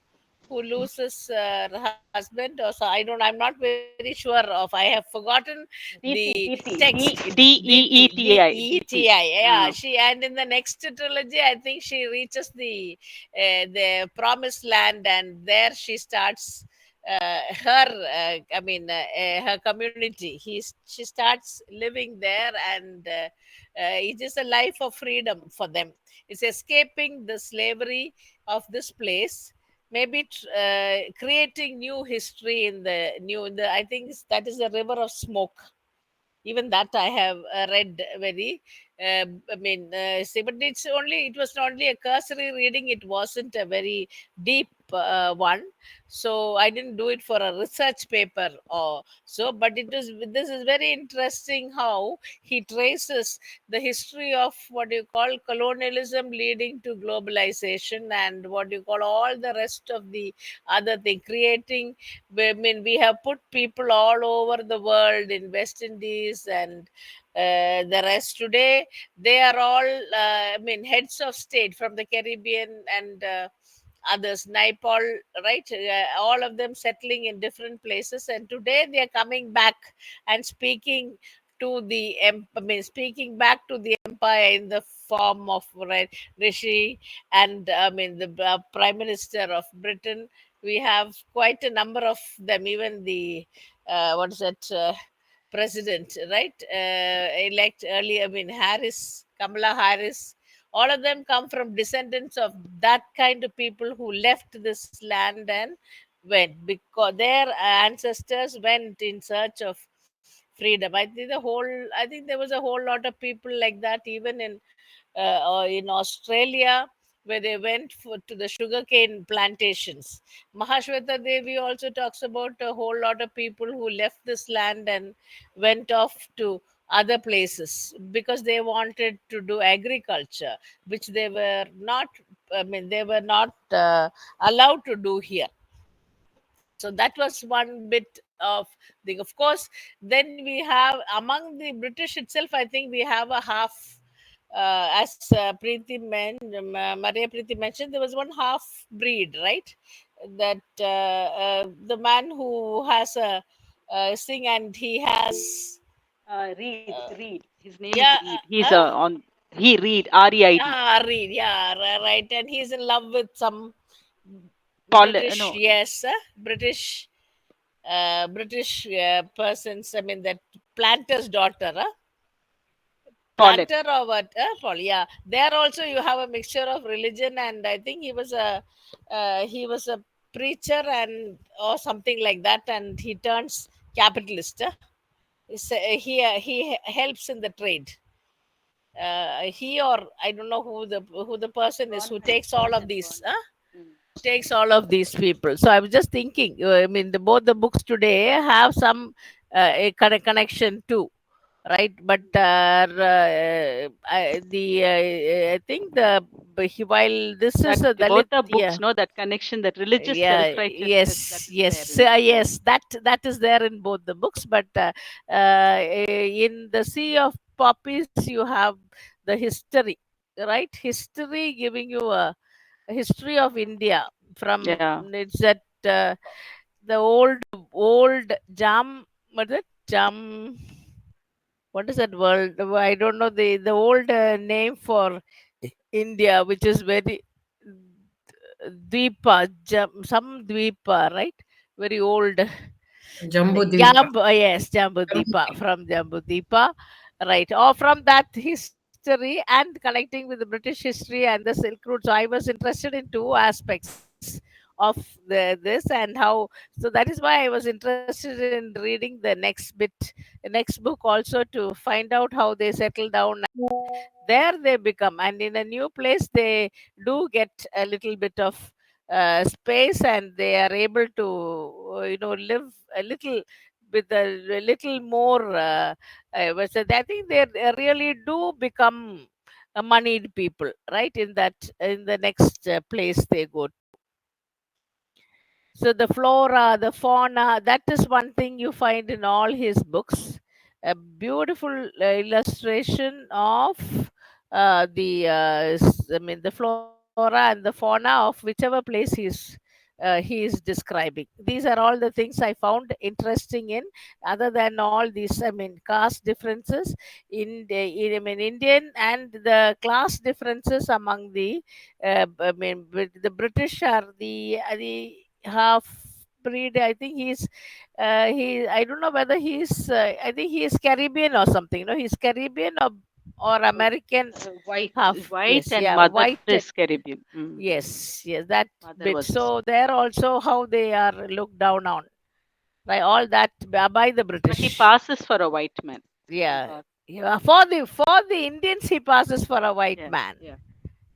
Who loses her husband, or so I don't. I'm not very sure of. I have forgotten the DT, DT, text. Diti, DEETI, DT. DETI. Yeah, she, and in the next trilogy, I think she reaches the promised land, and there she starts her her community. She starts living there, and it is a life of freedom for them. It's escaping the slavery of this place, maybe creating new history in the new, in the, I think that is the river of smoke. Even that I have read very see, but it was only a cursory reading. It wasn't a very deep one, so I didn't do it for a research paper or so. But it is, this is very interesting how he traces the history of what you call colonialism leading to globalization, and what you call all the rest of the other thing, creating, I mean, we have put people all over the world in West Indies and the rest. Today, they are all, I mean, heads of state from the Caribbean and others, Nepal, right? All of them settling in different places. And today they are coming back and speaking to the, I mean, speaking back to the empire in the form of, right, Rishi, and I mean, the Prime Minister of Britain. We have quite a number of them, even the what is that president, right, elect earlier, I mean, Harris, Kamala Harris, all of them come from descendants of that kind of people who left this land and went, because their ancestors went in search of freedom. I think there was a whole lot of people like that, even in Australia, where they went to the sugarcane plantations. Mahashweta Devi also talks about a whole lot of people who left this land and went off to other places because they wanted to do agriculture, which they were not, I mean, they were not allowed to do here. So that was one bit of thing. Of course, then we have among the British itself, I think we have a half, as Maria Preethi mentioned, there was one half breed, right? That the man who has a thing, and he has Reed, uh, Reed. His name is yeah, Reed. He's on. He Reed, REID. Reed, yeah, right, and he's in love with some British, No, yes, British persons. I mean, that planter's daughter, Paulette. planter or what? Paul, yeah. There also you have a mixture of religion, and I think he was a preacher and or something like that, and he turns capitalist. He helps in the trade. he or I don't know who the person is who takes all of these. Huh? Mm. Takes all of these people. So I was just thinking, I mean, both the books today have some a connection too, right? But I think while this That is a both Dalit, the yeah, books, no, that connection, that religious yeah, self-righteousness that yes, is there yes, in the book. yes, that is there in both the books. But in the Sea of Poppies, you have the history, right? History giving you a history of India from Yeah. it's that the old jam, what is it? Jam, what is that word? I don't know the old name for India, which is very Dweepa, some Dweepa, right? Very old. Jambu Deepa. Jambu, yes, Jambu Jambu Deepa, Deepa. from Jambu Deepa, right? Or from that history and connecting with the British history and the Silk Route. So I was interested in two aspects of this and how. So that is why I was interested in reading the next book also, to find out how they settle down, and there they become, and in a new place they do get a little bit of space, and they are able to live a little with a little more so I think they really do become moneyed people, right, in the next place they go. So the flora, the fauna, that is one thing you find in all his books. A beautiful illustration of I mean, the flora and the fauna of whichever place he is describing. These are all the things I found interesting in, other than all these, I mean, caste differences I mean, Indian and the class differences among I mean, the British are the half breed. I think he. I don't know whether he's. I think he is Caribbean or something. No, he's Caribbean or American White, half. white, Yes, and yeah, mother white. is Caribbean. Yes, yes, that Mother bit. was. So there also how they are looked down on by all that by the But he British. passes for a white man. He Yeah, passed. yeah. For the Indians, he passes for a white Yeah, man. yeah.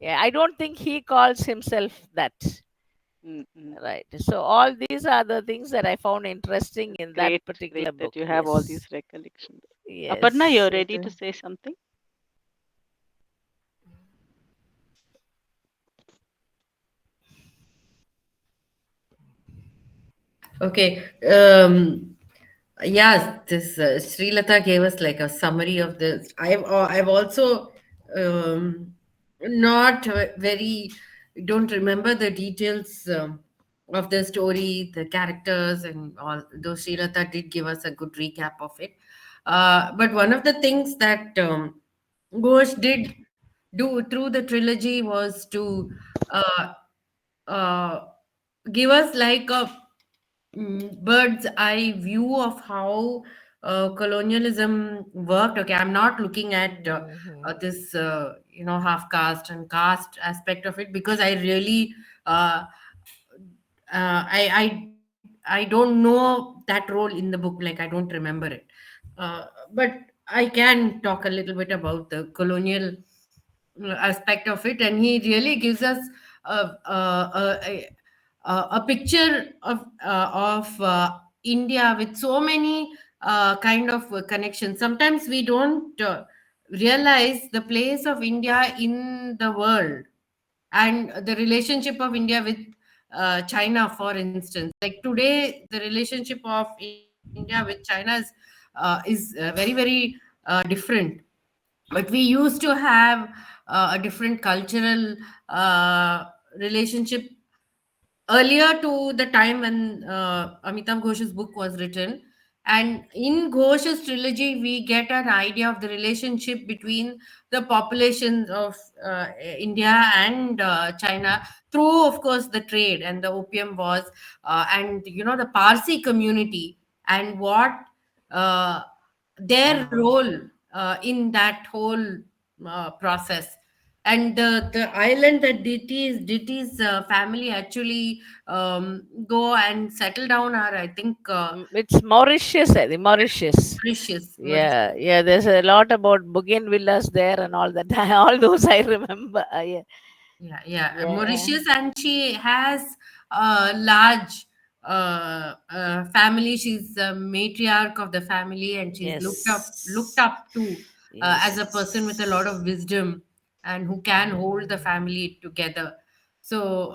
Yeah, I don't think he calls himself that. Mm. Right. So all these are the things that I found interesting It's in that great, particular great book. that you have all Yes. these recollections. Aparna, Yes. you're ready to say something? Okay. Yeah, this Srilata gave us like a summary of this. I've also not very don't remember the details of the story, the characters, and all. Though Srilata did give us a good recap of it, but one of the things that Ghosh did do through the trilogy was to uh, uh, give us like a bird's eye view of how colonialism worked. Okay, I'm not looking at this half caste and caste aspect of it, because I really I don't know that role in the book. Like, I don't remember it, but I can talk a little bit about the colonial aspect of it, and he really gives us a picture of India with so many kind of connections. Sometimes we don't realize the place of India in the world, and the relationship of India with China, for instance. Like today, the relationship of India with China is very, very different. But we used to have a different cultural relationship earlier to the time when Amitabh Ghosh's book was written. And in Ghosh's trilogy, we get an idea of the relationship between the populations of India and China through, of course, the trade and the opium wars, and the Parsi community, and what their role in that whole process. And the island that Ditti's family actually go and settle down are, I think, It's Mauritius, I think. Mauritius. Mauritius. Yeah, yeah. There's a lot about bougain villas there and all that. All those I remember. Yeah, Yeah, yeah. Mauritius, and she has a large family. She's a matriarch of the family, and she's looked Yes, up to as a person with a lot yes. of wisdom and who can hold the family together. So,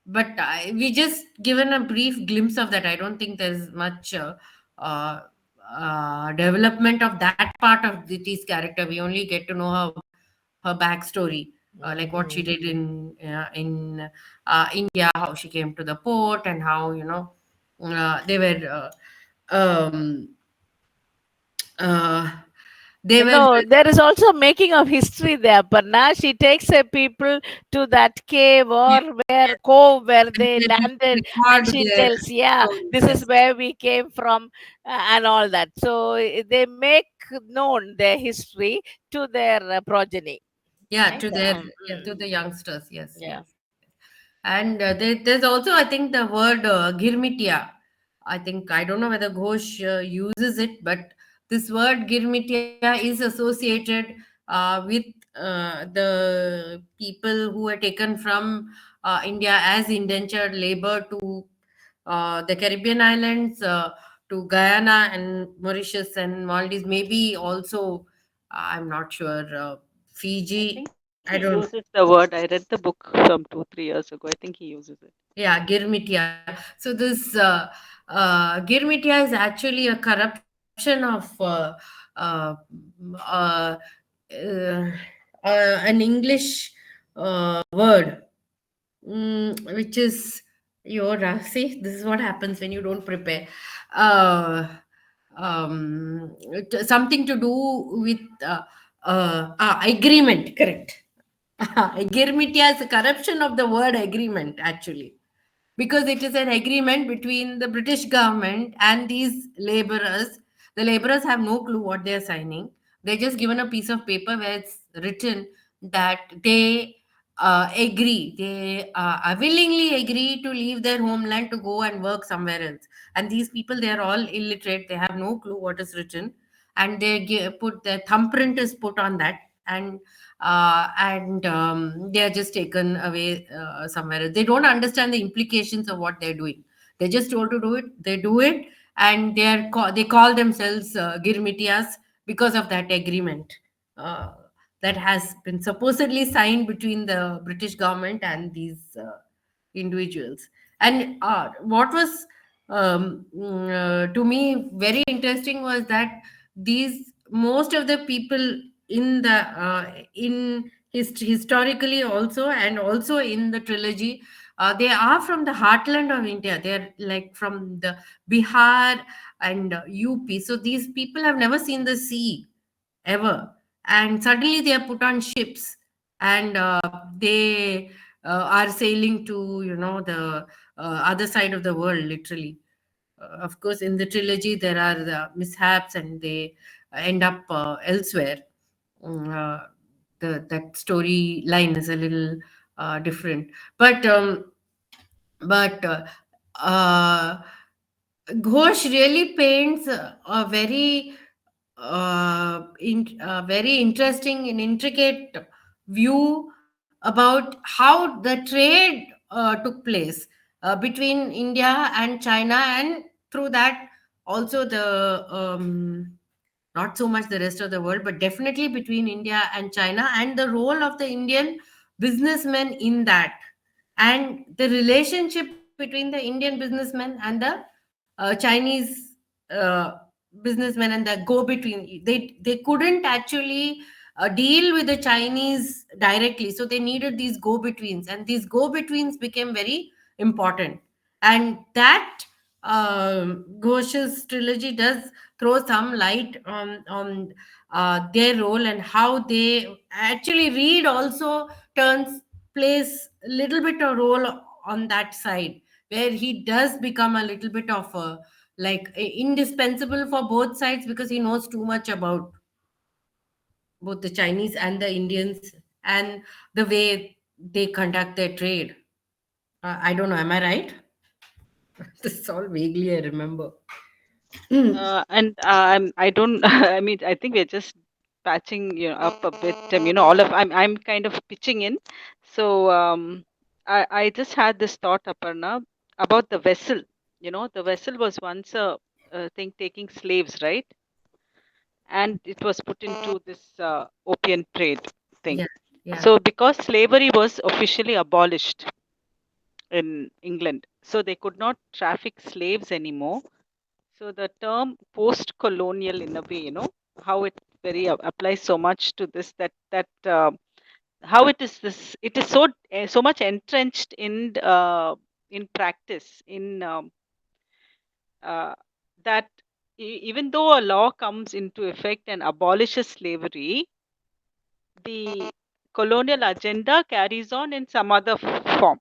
we just given a brief glimpse of that. I don't think there's much uh, development of that part of Diti's character. We only get to know her backstory, like what she Hmm. did in India, how she came to the port, and how they were um, uh, they were No, there is also making of history there. But now she takes her people to that cave or where cove where and they they landed, and record she their tells, "Yeah, stories. this is Yes, where we came from," and all that. So they make known their history to their progeny, yeah, right? to the youngsters. Yes, Yeah. yes. And there's also, I think, the word girmitia. I think, I don't know whether Ghosh uses it, but this word girmitia is associated with the people who were taken from India as indentured labor to the Caribbean islands, to Guyana and Mauritius and Maldives, maybe also, I'm not sure, I Fiji. think I he don't know. uses the word. I read the book some 2 3 years ago. I think he uses it. Yeah, Girmitia. So this Girmitia is actually a corruption of uh, uh, an English word, which is your. See, this is what happens when you don't prepare. Uh, Something to do with agreement. Correct. Girmitia is a corruption of the word agreement, actually, because it is an agreement between the British government and these laborers. The laborers have no clue what they are signing. They're just given a piece of paper where it's written that they agree, they willingly agree to leave their homeland to go and work somewhere else. And these people, they are all illiterate. They have no clue what is written, and put their thumbprint is put on that, and they are just taken away somewhere else. They don't understand the implications of what they're doing. They're just told to do it. They do it, and they call themselves girmitias because of that agreement uh, that has been supposedly signed between the British government and these individuals. And what was to me very interesting was that these most of the people in the historically also, and also in the trilogy, they are from the heartland of India. They're like from the Bihar and UP. So these people have never seen the sea ever, and suddenly they are put on ships, and they are sailing to the other side of the world, literally. Of course, in the trilogy there are the mishaps, and they end up elsewhere. That storyline is a little different, but but Ghosh really paints a very interesting and intricate view about how the trade took place between India and China, and through that also the not so much the rest of the world, but definitely between India and China, and the role of the Indian businessmen in that, and the relationship between the Indian businessmen and the Chinese uh, businessmen, and the go between. They couldn't actually deal with the Chinese directly, so they needed these go betweens, and these go betweens became very important. And that Ghosh's trilogy does throw some light on their role, and how they actually Reed also turns plays a little bit a role on that side, where he does become a little bit of a indispensable for both sides, because he knows too much about both the Chinese and the Indians. and the way they conduct their trade. I don't know, am I right? This is all vaguely I remember. And I don't. I mean, I think we're just patching up a bit. All of I'm kind of pitching in. So I just had this thought, Aparna, about the vessel. The vessel was once a thing taking slaves, right? And it was put into this opium trade thing. Yeah, yeah. So because slavery was officially abolished in England, so they could not traffic slaves anymore. So the term post-colonial, in a way, how it very applies so much to this, that how it is so much entrenched in practice, in uh, that even though a law comes into effect and abolishes slavery, the colonial agenda carries on in some other form.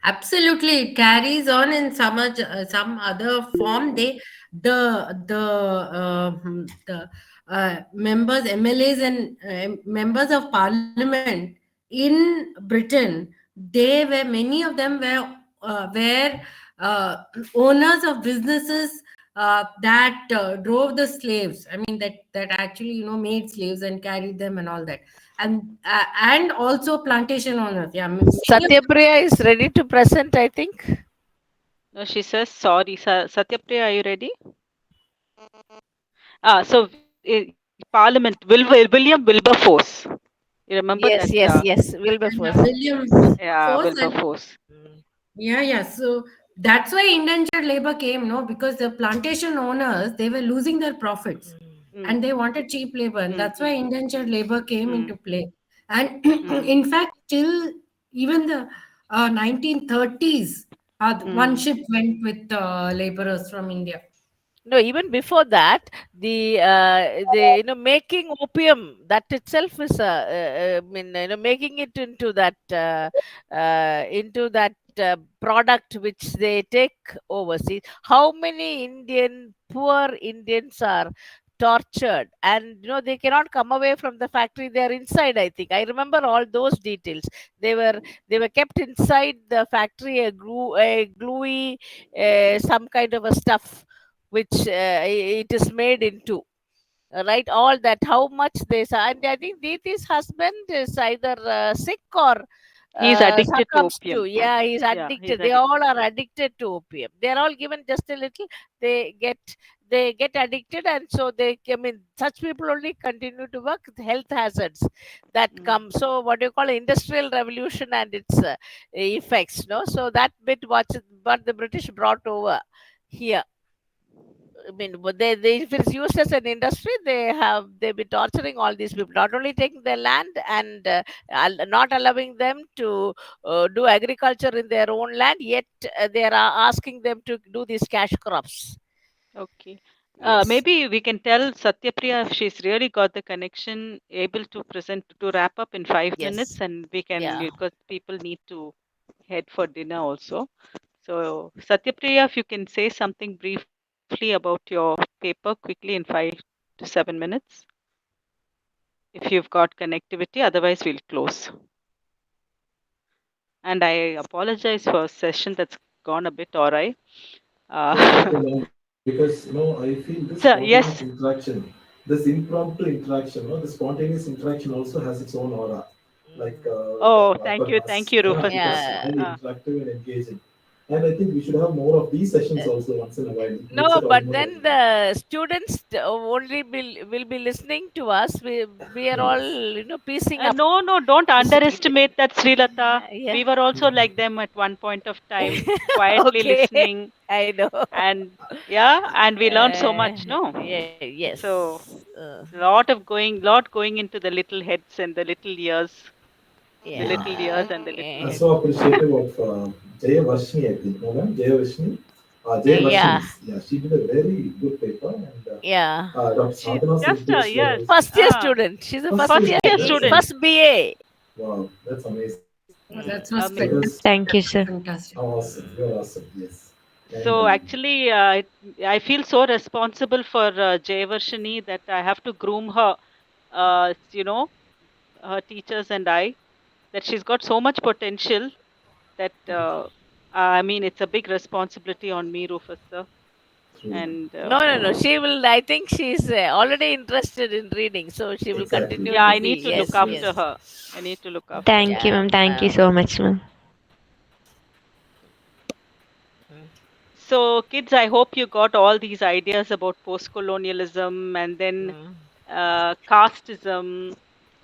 Absolutely, it carries on in some other form. The members, MLAs, and members of parliament in Britain, many of them were owners of businesses that drove the slaves. I mean, that actually made slaves and carried them and all that, and also plantation owners. Yeah, many of Satyapriya is ready to present, I think. No, she says sorry. Satyapriya, are you ready? So Parliament, William Wilberforce. You remember that? Yes, and Wilberforce. William Yeah, Force. And Wilberforce. Mm. yeah. So that's why indentured labor came, no, because the plantation owners, they were losing their profits Mm. Mm, and they wanted cheap labor, and mm, that's why indentured labor came mm, into play. And mm, in fact, till even the 1930s, one mm. ship went with laborers from India. No, even before that, the making opium, that itself is I mean, making it into that product which they take overseas. How many poor Indians are tortured, and they cannot come away from the factory. They are inside, I think. I remember all those details. They were kept inside the factory, a gluey, some kind of a stuff which it is made into, right? All that, how much and I think Diti's husband is either sick or He's addicted to succumbs to. opium. Yeah, he's Yeah, he's addicted. They all addicted. are addicted to opium. They're all given just a little. They get addicted, and so I mean, such people only continue to work. The health hazards that Mm. come. So what do you call industrial revolution and its effects, no? So that bit what the British brought over here. I mean, but if it's used as an industry, they've been torturing all these people, not only taking their land and not allowing them to do agriculture in their own land, yet they are asking them to do these cash crops. Okay. Yes, Maybe we can tell Satyapriya if she's really got the connection, able to present to wrap up in 5 minutes, yes, and we can, yeah. because people need to head for dinner also. So, Satyapriya, if you can say something briefly about your paper quickly in 5 to 7 minutes, if you've got connectivity, otherwise, we'll close. And I apologize for a session that's gone a bit awry. That's Uh, okay, ma'am, because I feel this so, spontaneous yes. interaction, this impromptu interaction, the spontaneous interaction also has its own aura. Like Mm. Oh, Aparna's, thank you, yeah, Rufus. it was Yeah. highly interactive and engaging. And I think we should have more of these sessions also once in a while. It makes No, it all but more then lively. the students only will be listening to us. We are all Yes. piecing up No, don't this detail. underestimate that, Srilata. Yeah. We were also Mhm. like them at one point of time, quietly Okay, listening, I know. and yeah, and we learned so much, no? Yeah, So, yes. lot going into the little heads and the little ears, the Yeah. little Yeah. ears and the little I'm Okay. so heads. appreciative of Jayavarshini, I think. No, ma'am? Jayavarshini? Yeah. Jayavarshini's. Yeah, she did a very good paper. And Yeah. Dr. She's Sadhana's just inputs yes, were First year student. She's a first first year first year student. year That's student. student. First amazing. BA. Wow, that's amazing. Oh, Mm. that was Amazing. Because Thank you, sir. fantastic. awesome. You're awesome. Yes. And So actually, I feel so responsible for Jayavarshini that I have to groom her, you know, her teachers and I, that she's got so much potential that I mean, it's a big responsibility on me, Rufus sir. True. And No, no, no. She will. I think she's already interested in reading, so she will Exactly. continue yeah, to I be. need to look Yes, Yes. after yes. her. I need to look after her. Thank you, Yeah. ma'am. Thank you so much, ma'am. Mm, So, kids, I hope you got all these ideas about post-colonialism and then mm, casteism,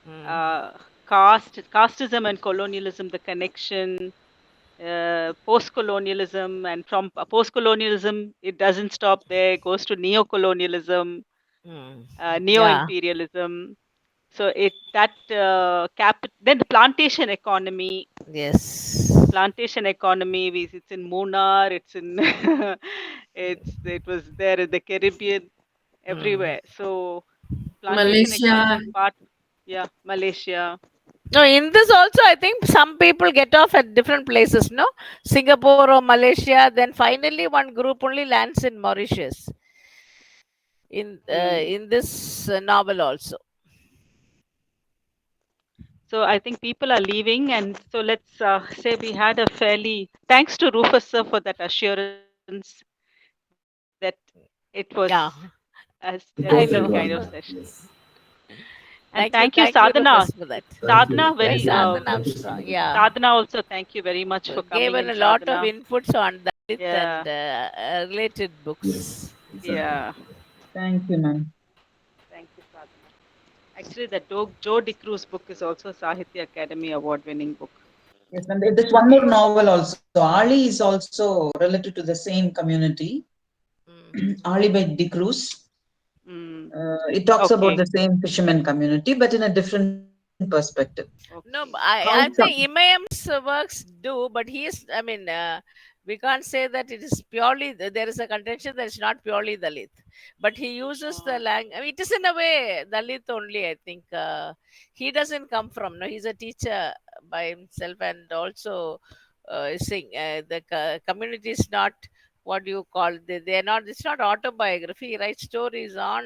mm, uh, casteism and colonialism, the connection, post-colonialism, and from post-colonialism, it doesn't stop there; it goes to neo-colonialism, mm. Yeah. neo-imperialism. So it that then the Yes. plantation economy. It's in Munnar. It's in it was there in the Caribbean, Mm. everywhere. So plantation Malaysia. economy part, yeah, Malaysia. No, in this also, I think some people get off at different places. No, Singapore or Malaysia. Then finally, one group only lands in Mauritius. Hmm. In this novel also. So I think people are leaving, and so let's say we had a fairly thanks to Rufus sir for that assurance that it was Yeah, a very It I was good very know. kind well of done. session. Yes. And Thank you, Rufus, for that. Sadhana, Yeah, Thank very you, ma'am. Sadhana Thank you, Armstrong. Srinivasan. Yeah, Sadhana also. Thank you very much for gave coming in in, a lot of Sadhana. inputs on Dalit Yeah, and related Yes, books. exactly. yeah. Thank you, ma'am. Thank you, Sadhana. Actually, the Joe DeCruz book is also Sahitya Academy Award-winning book. Yes, ma'am. There's one more novel also. Ali is also related to the same community. Mm. Ali by De Cruz. Mm. It talks about Okay, the same fisherman community, but in a different perspective. No, okay. How I some, think Imayam's works do, but I mean, we can't say that it is purely, there is a contention that it's not purely Dalit. But he uses the Uh, language, I mean, it is in a way Dalit only, I think. He doesn't come from, no, he's a teacher by himself and also the community is not what you call, they're not, it's not autobiography. He writes stories on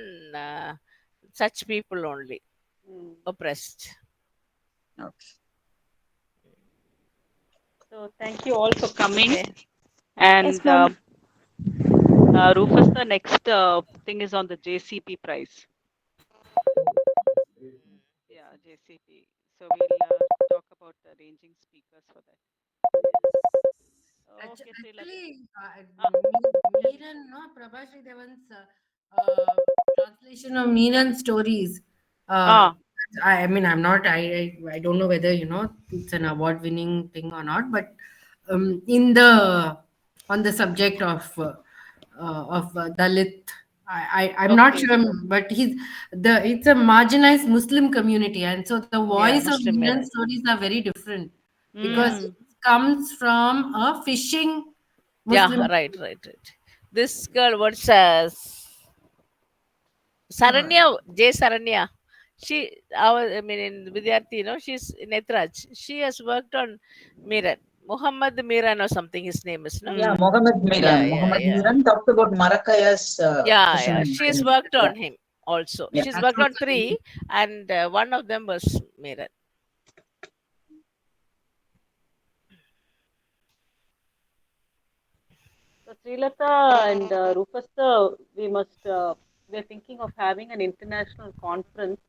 such people only, mm. oppressed. okay. So thank you all for coming. Okay. Yes, And ma'am. Rufus, the next thing is on the JCP prize. Yeah, JCP. So we'll talk about arranging speakers for that. Okay, Srilata. Actually, Ah, tell me. Meeran, no, Prabhashri Devan's translation of Meeran stories. Uh, Ah, I mean, I'm not, I don't know whether, it's an award winning thing or not, but in the, on the subject of Dalit, I'm not okay. sure, but it's a marginalized Muslim community, and so the Yeah, voice of Muslim Meeran Mirror. stories are very different because Yeah. it Mm, comes from a fishing Yeah, Muslim. right. This girl, what's Uh, Saranya, J. Saranya. I mean, in Vidyarthi, she's in Etraj. She has worked on Miran. Muhammad Miran or something, his name is, no? Yeah, mm. Mohammed Yeah, Miran. yeah, Mohammed yeah. Miran talks about Marakaya's Yeah. fisherman She's community. worked Yeah, on him also. yeah. She's that's worked what on three, and one of them was Miran. So Srilata and Rufus, sir, we're thinking of having an international conference,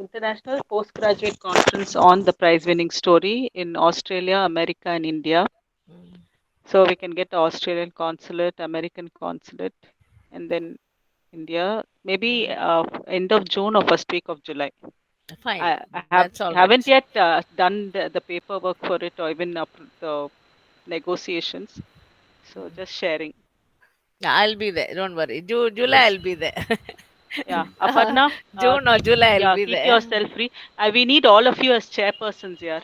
international postgraduate conference on the prize-winning story in Australia, America, and India. Mm. So we can get Australian consulate, American consulate, and then India. Maybe end of June or first week of July. Fine. I That's all haven't right. yet done the paperwork for it or even the negotiations. So just sharing. Yeah, I'll be there. Don't worry. July, Yes. I'll be there. Yeah, Aparna, June or July, I'll be keep there. yourself free. We need all of you as chairpersons here,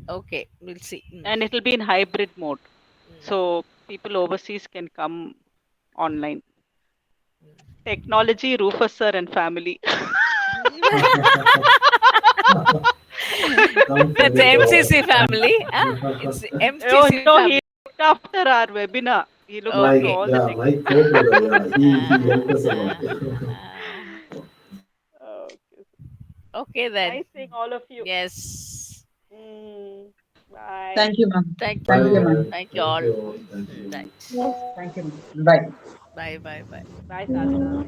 Okay, we'll see. Mm. and it'll be in hybrid mode, Mm. so people overseas can come online. Technology, Rufus sir and family. Come for That's the MCC job. family. Huh? It's Oh MCC no, he family. looked after our webinar. He looked after My Okay. all the yeah, tech. my co-brother, yeah, he helped us a lot. Uh, uh, Okay. Okay then. Nice seeing all of you. Yes. Mm, bye. Thank you, ma'am. Thank Thank you, you. ma'am. Bye. Thank you Thank all. you all. Thank you. Right. Thank you, ma'am. Bye. Bye, bye, bye. Bye, Sadhana.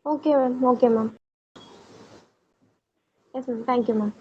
Okay, ma'am. Okay, ma'am. Yes, ma'am. Thank you, ma'am.